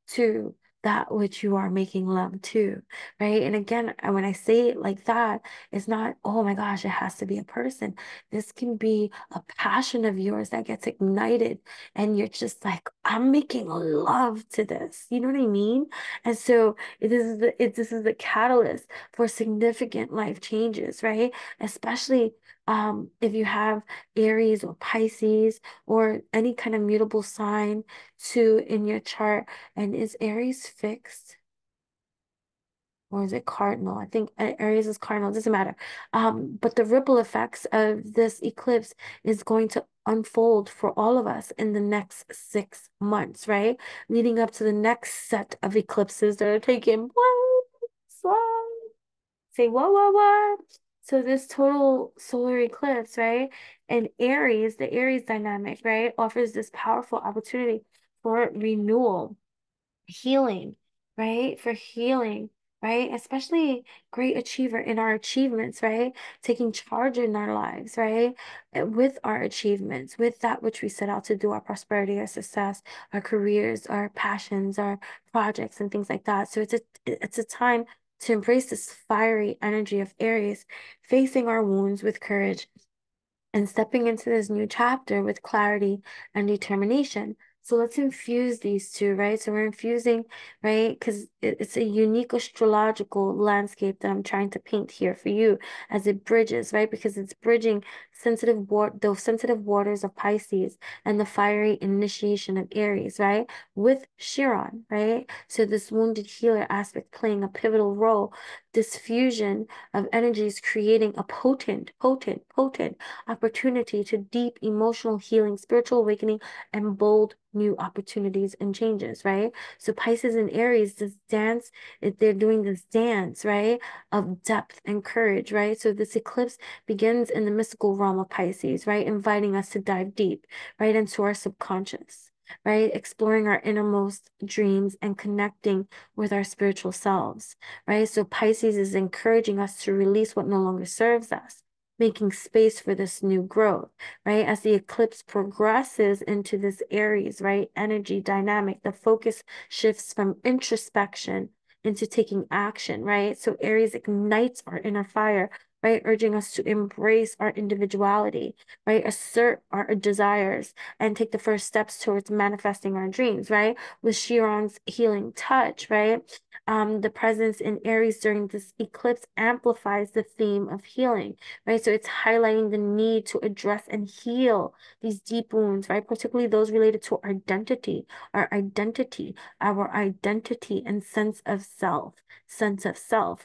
to that which you are making love to, right? And again, when I say it like that, it's not, oh my gosh, it has to be a person. This can be a passion of yours that gets ignited, and you're just like, I'm making love to this. You know what I mean? And so this is the catalyst for significant life changes, right? Especially if you have Aries or Pisces or any kind of mutable sign too in your chart. And is Aries fixed? Or is it cardinal? I think Aries is cardinal. It doesn't matter. But the ripple effects of this eclipse is going to unfold for all of us in the next 6 months, right? Leading up to the next set of eclipses that are taking place. Say what? So this total solar eclipse, right? And Aries, the Aries dynamic, right, offers this powerful opportunity for renewal, healing, right? For healing, right? Especially great achiever in our achievements, right? Taking charge in our lives, right? With our achievements, with that which we set out to do, our prosperity, our success, our careers, our passions, our projects, and things like that. So it's a time to embrace this fiery energy of Aries, facing our wounds with courage and stepping into this new chapter with clarity and determination. So let's infuse these two, right? So we're infusing, right? Because it's a unique astrological landscape that I'm trying to paint here for you as it bridges, right? Because it's bridging those sensitive waters of Pisces and the fiery initiation of Aries, right? With Chiron, right? So this wounded healer aspect playing a pivotal role, this fusion of energies creating a potent opportunity to deep emotional healing, spiritual awakening, and bold new opportunities and changes, right? So Pisces and Aries, they're doing this dance, right, of depth and courage, right? So this eclipse begins in the mystical realm of Pisces, right, inviting us to dive deep, right, into our subconscious, right, exploring our innermost dreams and connecting with our spiritual selves, right? So Pisces is encouraging us to release what no longer serves us, making space for this new growth, right? As the eclipse progresses into this Aries, right, energy dynamic, the focus shifts from introspection into taking action, right? So Aries ignites our inner fire, right, urging us to embrace our individuality, right, assert our desires, and take the first steps towards manifesting our dreams, right? With Chiron's healing touch, right? The presence in Aries during this eclipse amplifies the theme of healing, right? So it's highlighting the need to address and heal these deep wounds, right? Particularly those related to our identity and sense of self,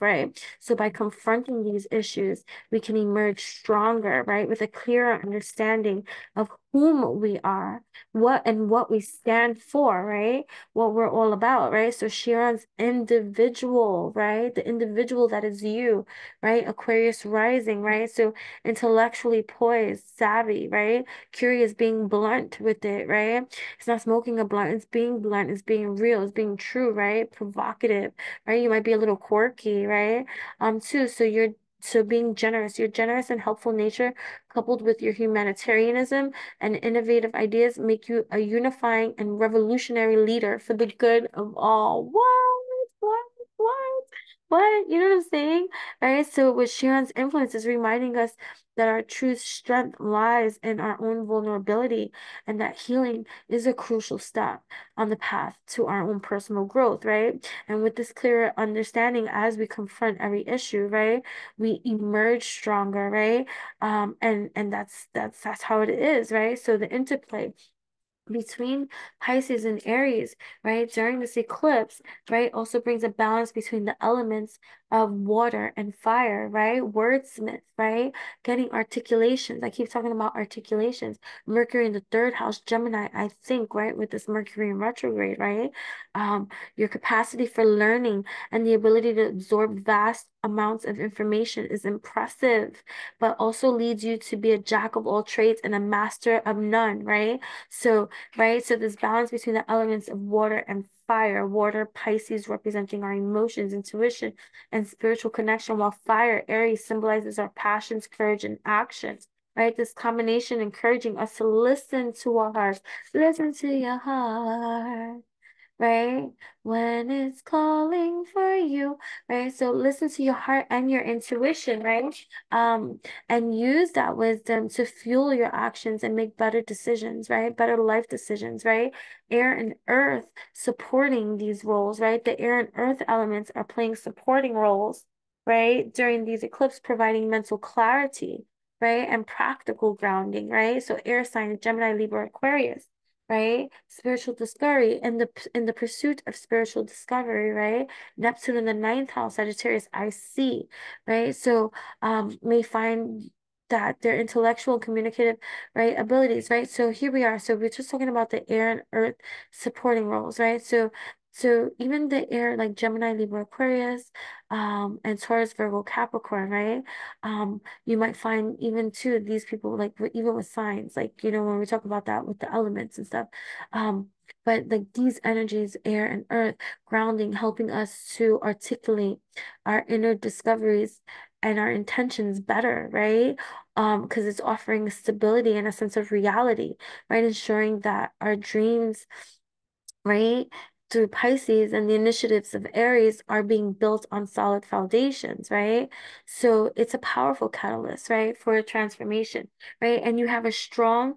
right? So by confronting these issues, we can emerge stronger, right? With a clearer understanding of whom we are, what we stand for, right? What we're all about, right? So Chiron's individual, right? The individual that is you, right? Aquarius rising, right? So intellectually poised, savvy, right? Curious, being blunt with it, right? It's not smoking a blunt, it's being blunt, it's being real, it's being true, right? Provocative, right? You might be a little quirky, right? Too. So being generous, your generous and helpful nature coupled with your humanitarianism and innovative ideas make you a unifying and revolutionary leader for the good of all. What? What? What? You know what I'm saying? Right? So with Sharon's influence is reminding us that our true strength lies in our own vulnerability and that healing is a crucial step on the path to our own personal growth, right? And with this clearer understanding as we confront every issue, right, we emerge stronger, right? And that's how it is, right? So the interplay between Pisces and Aries, right, during this eclipse, right, also brings a balance between the elements of water and fire, right? Wordsmith, right? Getting articulations. I keep talking about articulations. Mercury in the third house, Gemini, I think, right, with this Mercury in retrograde, right? Your capacity for learning and the ability to absorb vast amounts of information is impressive, but also leads you to be a jack of all trades and a master of none, right? So, right? So this balance between the elements of water and fire, water, Pisces representing our emotions, intuition, and spiritual connection, while fire, Aries symbolizes our passions, courage, and actions. Right? This combination encouraging us to listen to our hearts. Listen to your heart. right? When it's calling for you, right? So listen to your heart and your intuition, right? Um, and use that wisdom to fuel your actions and make better decisions, right? Better life decisions, right? Air and earth supporting these roles, right? The air and earth elements are playing supporting roles, right? During these eclipses, providing mental clarity, right? And practical grounding, right? So air signs, Gemini, Libra, Aquarius, right? Spiritual discovery in the pursuit of spiritual discovery, right? Neptune in the ninth house, Sagittarius, I see, right? So may find that their intellectual communicative, right, abilities, right? So here we are. So we're just talking about the air and earth supporting roles, right? So even the air like Gemini, Libra, Aquarius, and Taurus, Virgo, Capricorn, right? You might find even too these people like even with signs, like when we talk about that with the elements and stuff, um, but like these energies, air and earth, grounding, helping us to articulate our inner discoveries and our intentions better, right? Because it's offering stability and a sense of reality, right? Ensuring that our dreams, right, through Pisces and the initiatives of Aries are being built on solid foundations, right? So it's a powerful catalyst, right, for a transformation, right? And you have a strong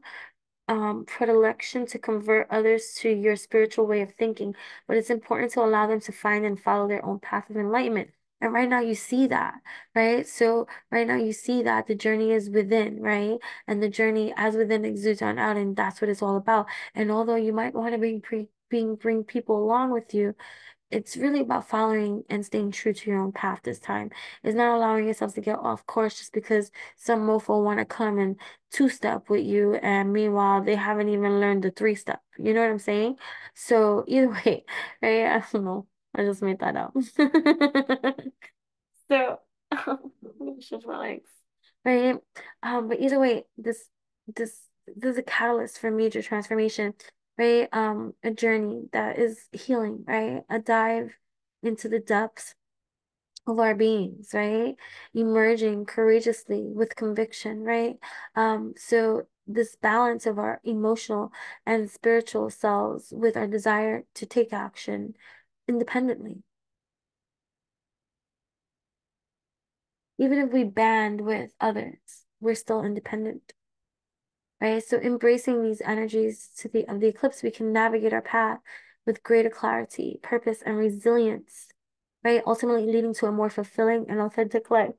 predilection to convert others to your spiritual way of thinking, but it's important to allow them to find and follow their own path of enlightenment. And right now you see that, right? So right now you see that the journey is within, right? And the journey as within exudes on out, and that's what it's all about. And although you might want to bring people along with you, it's really about following and staying true to your own path this time. It's not allowing yourself to get off course just because some mofo want to come and two-step with you, and meanwhile they haven't even learned the three-step. You know what I'm saying? So either way, right? I don't know. I just made that up. So let's just relax, right? But either way, this is a catalyst for major transformation, right? A journey that is healing, right? A dive into the depths of our beings, right? Emerging courageously with conviction, right? So this balance of our emotional and spiritual selves with our desire to take action independently. Even if we band with others, we're still independent, right? So embracing these energies of the eclipse, we can navigate our path with greater clarity, purpose, and resilience, right? Ultimately leading to a more fulfilling and authentic life.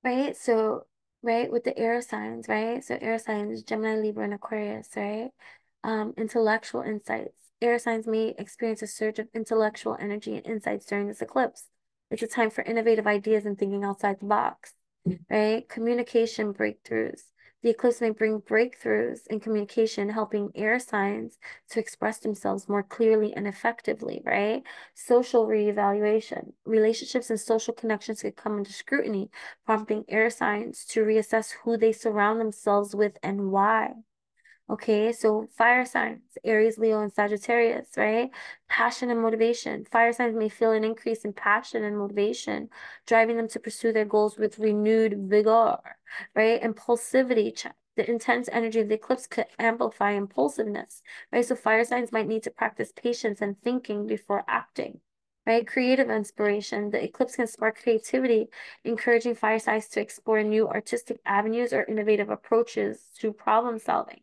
Right? So, right, with the air signs, right? So air signs, Gemini, Libra, and Aquarius, right? Intellectual insights. Air signs may experience a surge of intellectual energy and insights during this eclipse. It's a time for innovative ideas and thinking outside the box, right? Communication breakthroughs. The eclipse may bring breakthroughs in communication, helping air signs to express themselves more clearly and effectively, right? Social reevaluation. Relationships and social connections could come under scrutiny, prompting air signs to reassess who they surround themselves with and why. Okay, so fire signs, Aries, Leo, and Sagittarius, right? Passion and motivation. Fire signs may feel an increase in passion and motivation, driving them to pursue their goals with renewed vigor, right? Impulsivity check. The intense energy of the eclipse could amplify impulsiveness, right? So fire signs might need to practice patience and thinking before acting, right? Creative inspiration. The eclipse can spark creativity, encouraging fire signs to explore new artistic avenues or innovative approaches to problem solving.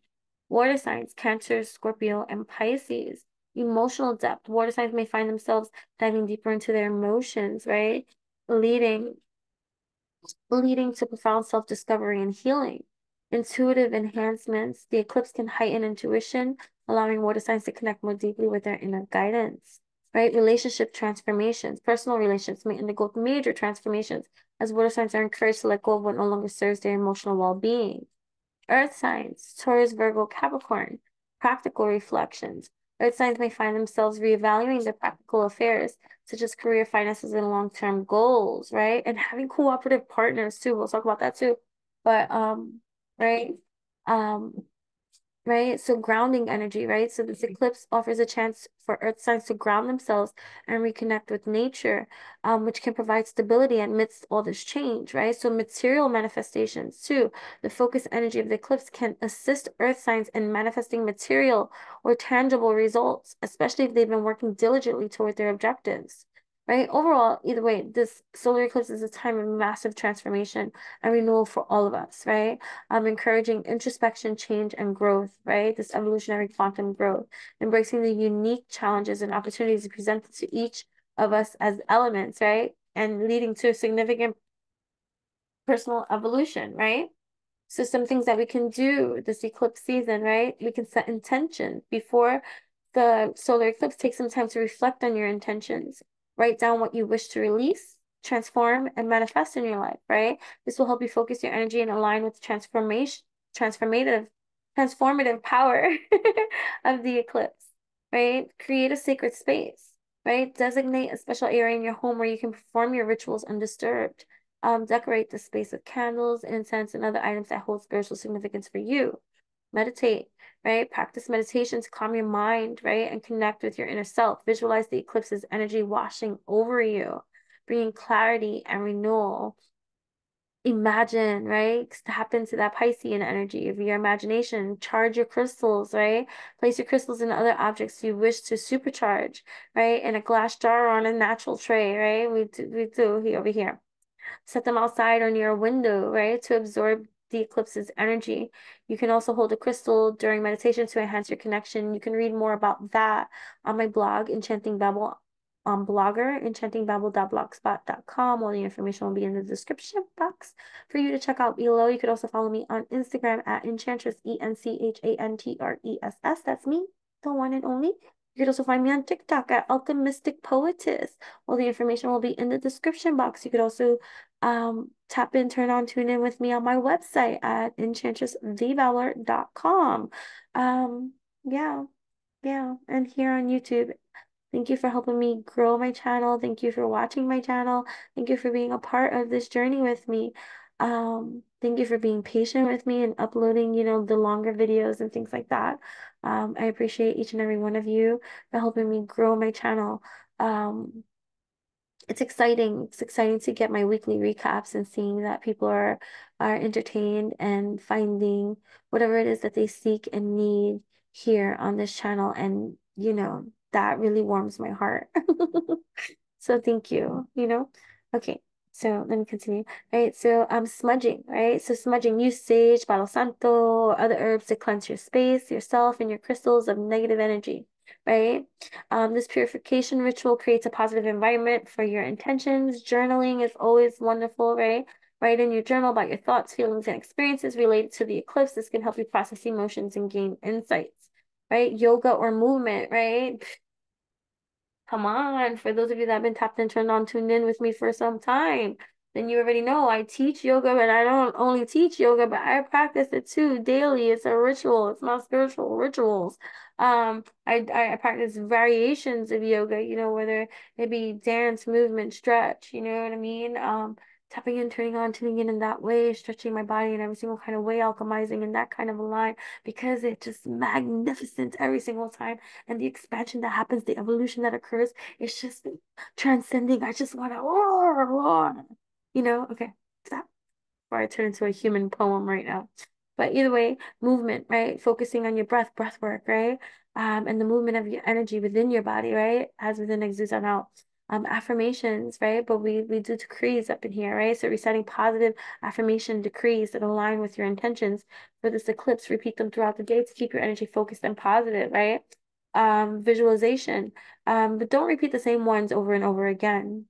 Water signs, Cancer, Scorpio, and Pisces. Emotional depth. Water signs may find themselves diving deeper into their emotions, right? Leading leading to profound self-discovery and healing. Intuitive enhancements. The eclipse can heighten intuition, allowing water signs to connect more deeply with their inner guidance. Right? Relationship transformations. Personal relationships may undergo major transformations as water signs are encouraged to let go of what no longer serves their emotional well-being. Earth signs, Taurus, Virgo, Capricorn, practical reflections. Earth signs may find themselves reevaluating their practical affairs, such as career, finances, and long-term goals, right? And having cooperative partners too. We'll talk about that too. But right? Um, right? So grounding energy, right? So this eclipse offers a chance for earth signs to ground themselves and reconnect with nature, which can provide stability amidst all this change, right? So material manifestations too. The focus energy of the eclipse can assist earth signs in manifesting material or tangible results, especially if they've been working diligently toward their objectives. Right? Overall, either way, this solar eclipse is a time of massive transformation and renewal for all of us, right? Encouraging introspection, change, and growth, right? This evolutionary quantum growth, embracing the unique challenges and opportunities presented to each of us as elements, right? And leading to significant personal evolution, right? So some things that we can do this eclipse season, right? We can set intention before the solar eclipse. Take some time to reflect on your intentions. Write down what you wish to release, transform, and manifest in your life, right? This will help you focus your energy and align with transformative, transformative power of the eclipse, right? Create a sacred space, right? Designate a special area in your home where you can perform your rituals undisturbed. Decorate the space with candles, incense, and other items that hold spiritual significance for you. Meditate, right? Practice meditation to calm your mind, right? And connect with your inner self. Visualize the eclipse's energy washing over you, bringing clarity and renewal. Imagine, right? Tap into that Piscean energy of your imagination. Charge your crystals, right? Place your crystals and other objects you wish to supercharge, right? In a glass jar or on a natural tray, right? We do here over here. Set them outside or near a window, right, to absorb the eclipse's energy. You can also hold a crystal during meditation to enhance your connection. You can read more about that on my blog, Enchanting Babble, on Blogger, enchantingbabble.blogspot.com. All the information will be in the description box for you to check out below. You could also follow me on Instagram at Enchantress, Enchantress. That's me, the one and only. You could also find me on TikTok at Alchemistic Poetess. All the information will be in the description box. You could also tap in, turn on, tune in with me on my website at enchantressthebabbler.com. Um, yeah, yeah, and here on YouTube. Thank you for helping me grow my channel. Thank you for watching my channel. Thank you for being a part of this journey with me. Thank you for being patient with me and uploading, the longer videos and things like that. I appreciate each and every one of you for helping me grow my channel. It's exciting. It's exciting to get my weekly recaps and seeing that people are entertained and finding whatever it is that they seek and need here on this channel. And, that really warms my heart. So thank you. Okay, so let me continue. Right, so smudging, right? So smudging, use sage, palo santo, or other herbs to cleanse your space, yourself, and your crystals of negative energy, right? This purification ritual creates a positive environment for your intentions. Journaling is always wonderful, right? Write in your journal about your thoughts, feelings, and experiences related to the eclipse. This can help you process emotions and gain insights, right? Yoga or movement, right? Come on, for those of you that have been tapped and turned on, tuned in with me for some time, then you already know I teach yoga, but I don't only teach yoga, but I practice it too daily. It's a ritual. It's my spiritual rituals. I practice variations of yoga, whether it be dance, movement, stretch, you know what I mean? Tapping in, turning on, tuning in that way, stretching my body in every single kind of way, alchemizing in that kind of a line, because it's just magnificent every single time, and the expansion that happens, the evolution that occurs, it's just transcending. I just want to roar, roar. Okay, stop before I turn into a human poem right now. But either way, movement, right? Focusing on your breath work, right? And the movement of your energy within your body, right? As within, exudes on out. Affirmations, right? But we do decrees up in here, right? So reciting positive affirmation decrees that align with your intentions for this eclipse. Repeat them throughout the day to keep your energy focused and positive, right? Visualization. But don't repeat the same ones over and over again.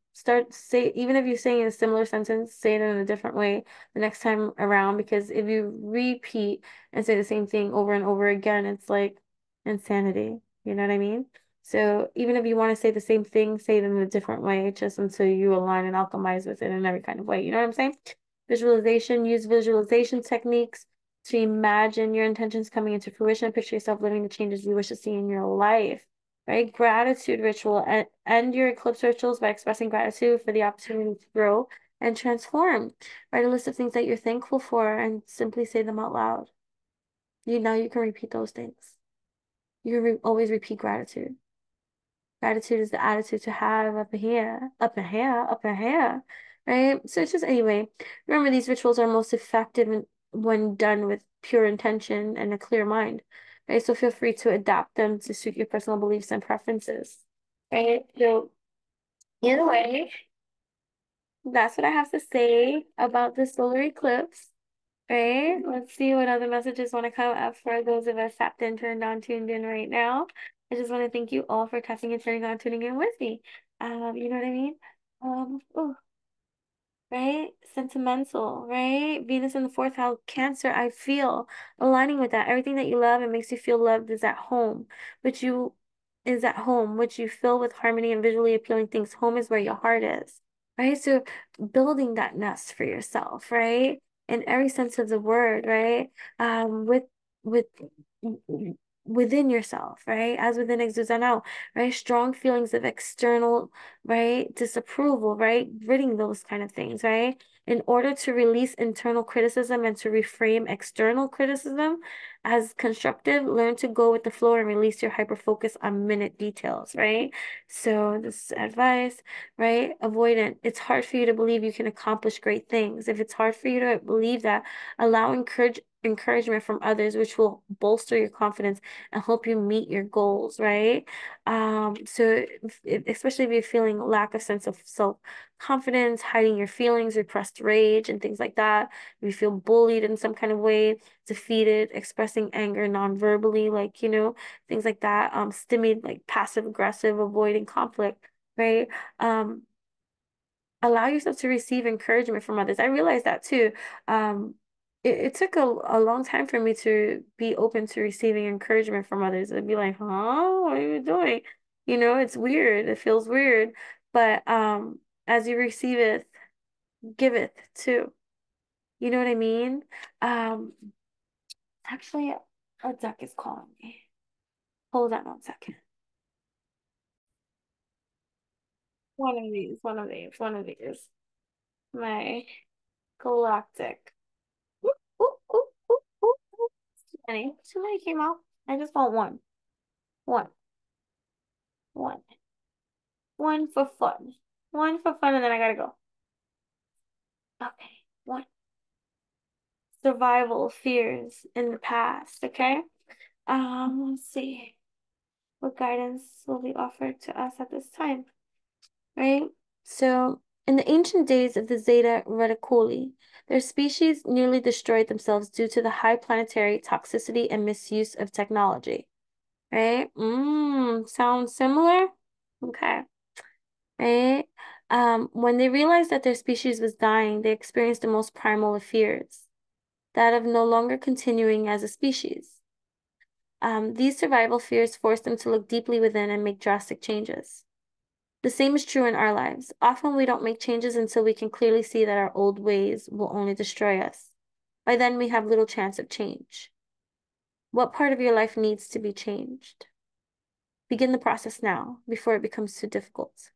Even if you're saying a similar sentence, say it in a different way the next time around, because if you repeat and say the same thing over and over again, it's like insanity. You know what I mean? So even if you want to say the same thing, say it in a different way, just until you align and alchemize with it in every kind of way. You know what I'm saying? Visualization, use visualization techniques to imagine your intentions coming into fruition. Picture yourself living the changes you wish to see in your life. Right? Gratitude ritual. End your eclipse rituals by expressing gratitude for the opportunity to grow and transform. Write a list of things that you're thankful for and simply say them out loud. Now you can repeat those things. You re always repeat gratitude. Gratitude is the attitude to have up in here, up in here, up in here, right? So it's just anyway. Remember, these rituals are most effective when done with pure intention and a clear mind, right? So feel free to adapt them to suit your personal beliefs and preferences, right? So either way, that's what I have to say about the solar eclipse. Right? Let's see what other messages want to come up for those of us tapped in, turned on, tuned in right now. I just want to thank you all for tapping in, turning on, tuning in with me. You know what I mean? Oh, right? Sentimental, right? Venus in the fourth house, Cancer, I feel aligning with that. Everything that you love and makes you feel loved is at home, which you is at home, which you fill with harmony and visually appealing things. Home is where your heart is, right? So building that nest for yourself, right? In every sense of the word, right? With within yourself, right? As within exudes out, right? Strong feelings of external, right? Disapproval, right? Ridding those kind of things, right? In order to release internal criticism and to reframe external criticism as constructive, learn to go with the flow and release your hyper focus on minute details, right? So this advice, right? Avoidant. It's hard for you to believe you can accomplish great things. If it's hard for you to believe that, allow encouragement from others, which will bolster your confidence and help you meet your goals, right? So especially if you're feeling lack of sense of self-confidence, hiding your feelings, repressed rage, and things like that, if you feel bullied in some kind of way, defeated, expressing anger non-verbally, like, things like that, stimulate like passive aggressive, avoiding conflict, right? Um, Allow yourself to receive encouragement from others. I realized that too. It took a long time for me to be open to receiving encouragement from others. I'd be like, huh, what are you doing? It's weird. It feels weird. But as you receive it, give it too. You know what I mean? Um, Actually, a duck is calling me. Hold on 1 second. One of these. My galactic. Ooh, ooh, ooh, ooh, ooh, ooh. Too many came out. I just want one. One. One. One for fun. One for fun, and then I gotta go. Okay. One. Survival fears in the past. Okay. Let's see. What guidance will be offered to us at this time? Right? So, in the ancient days of the Zeta Reticuli, their species nearly destroyed themselves due to the high planetary toxicity and misuse of technology. Right? Sounds similar? Okay. Right? When they realized that their species was dying, they experienced the most primal of fears, that of no longer continuing as a species. These survival fears forced them to look deeply within and make drastic changes. The same is true in our lives. Often we don't make changes until we can clearly see that our old ways will only destroy us. By then, we have little chance of change. What part of your life needs to be changed? Begin the process now, before it becomes too difficult.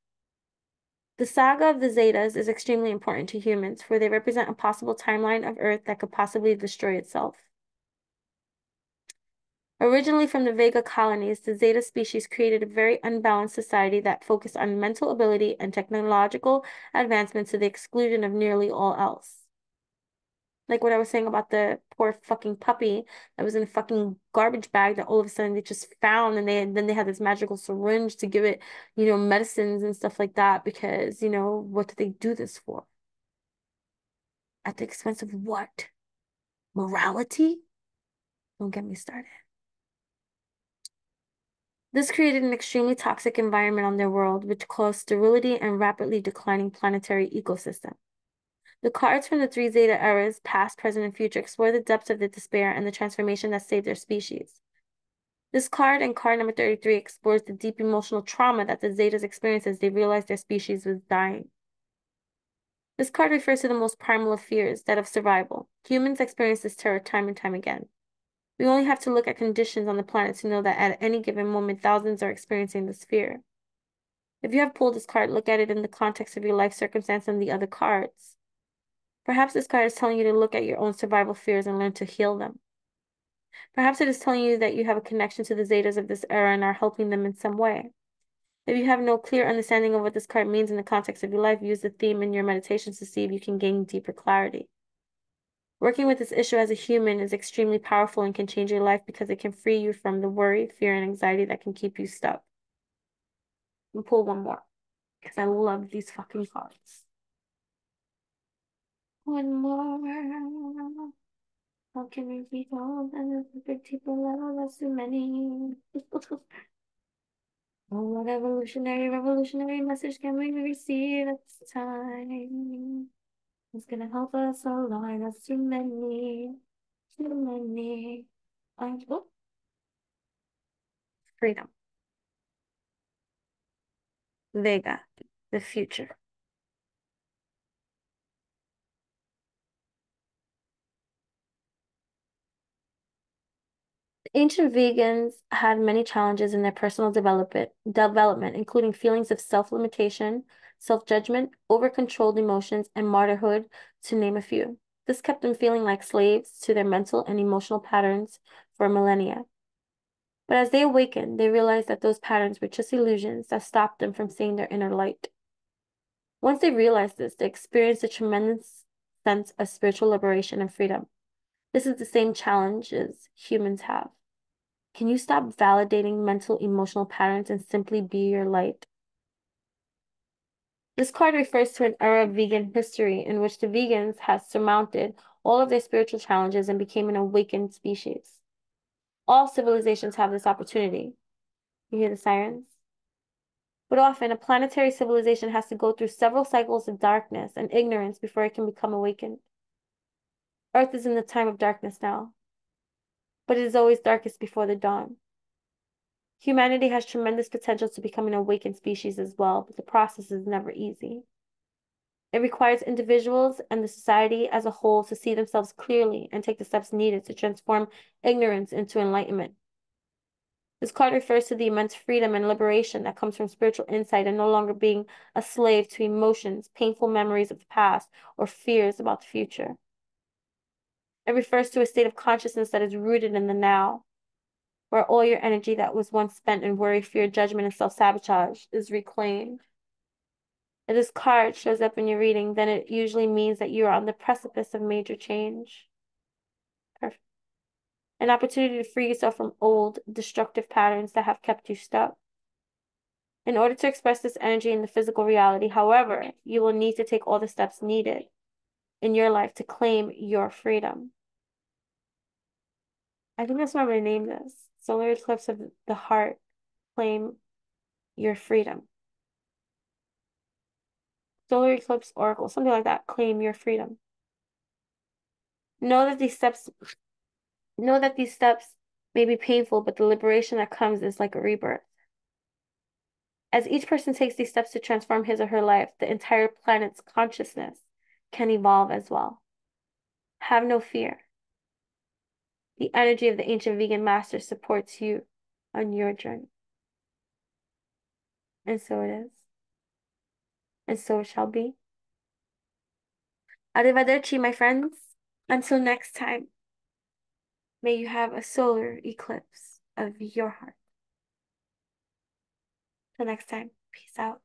The saga of the Zetas is extremely important to humans, for they represent a possible timeline of Earth that could possibly destroy itself. Originally from the Vega colonies, the Zeta species created a very unbalanced society that focused on mental ability and technological advancement to the exclusion of nearly all else. Like what I was saying about the poor fucking puppy that was in a fucking garbage bag that all of a sudden they just found, and then they had this magical syringe to give it, medicines and stuff like that because, what did they do this for? At the expense of what? Morality? Don't get me started. This created an extremely toxic environment on their world, which caused sterility and rapidly declining planetary ecosystem. The cards from the three Zeta eras, past, present, and future, explore the depths of the despair and the transformation that saved their species. This card and card number 33 explores the deep emotional trauma that the Zetas experienced as they realized their species was dying. This card refers to the most primal of fears, that of survival. Humans experience this terror time and time again. We only have to look at conditions on the planet to know that at any given moment, thousands are experiencing this fear. If you have pulled this card, look at it in the context of your life circumstance and the other cards. Perhaps this card is telling you to look at your own survival fears and learn to heal them. Perhaps it is telling you that you have a connection to the Zetas of this era and are helping them in some way. If you have no clear understanding of what this card means in the context of your life, use the theme in your meditations to see if you can gain deeper clarity. Working with this issue as a human is extremely powerful and can change your life because it can free you from the worry, fear, and anxiety that can keep you stuck. I'll pull one more because I love these fucking cards. One more. How can we be told and a big deeper level? That's too many. Oh, what revolutionary message can we receive at this time? It's gonna help us align. That's too many. Too many. Oh, freedom. Vega, the future. Ancient vegans had many challenges in their personal development, including feelings of self-limitation, self-judgment, over-controlled emotions, and martyrhood, to name a few. This kept them feeling like slaves to their mental and emotional patterns for millennia. But as they awakened, they realized that those patterns were just illusions that stopped them from seeing their inner light. Once they realized this, they experienced a tremendous sense of spiritual liberation and freedom. This is the same challenges humans have. Can you stop validating mental, emotional patterns and simply be your light? This card refers to an era of vegan history in which the vegans had surmounted all of their spiritual challenges and became an awakened species. All civilizations have this opportunity. You hear the sirens? But often, a planetary civilization has to go through several cycles of darkness and ignorance before it can become awakened. Earth is in the time of darkness now, but it is always darkest before the dawn. Humanity has tremendous potential to become an awakened species as well, but the process is never easy. It requires individuals and the society as a whole to see themselves clearly and take the steps needed to transform ignorance into enlightenment. This card refers to the immense freedom and liberation that comes from spiritual insight and no longer being a slave to emotions, painful memories of the past, or fears about the future. It refers to a state of consciousness that is rooted in the now, where all your energy that was once spent in worry, fear, judgment, and self-sabotage is reclaimed. If this card shows up in your reading, then it usually means that you are on the precipice of major change. Perfect. An opportunity to free yourself from old, destructive patterns that have kept you stuck. In order to express this energy in the physical reality, however, you will need to take all the steps needed in your life to claim your freedom. I think that's what I'm going to name this. Solar Eclipse of the Heart. Claim your freedom. Solar Eclipse Oracle, something like that. Claim your freedom. Know that these steps may be painful, but the liberation that comes is like a rebirth. As each person takes these steps to transform his or her life, the entire planet's consciousness can evolve as well. Have no fear. The energy of the ancient vegan master supports you on your journey. And so it is. And so it shall be. Arrivederci, my friends. Until next time, may you have a solar eclipse of your heart. Till next time, peace out.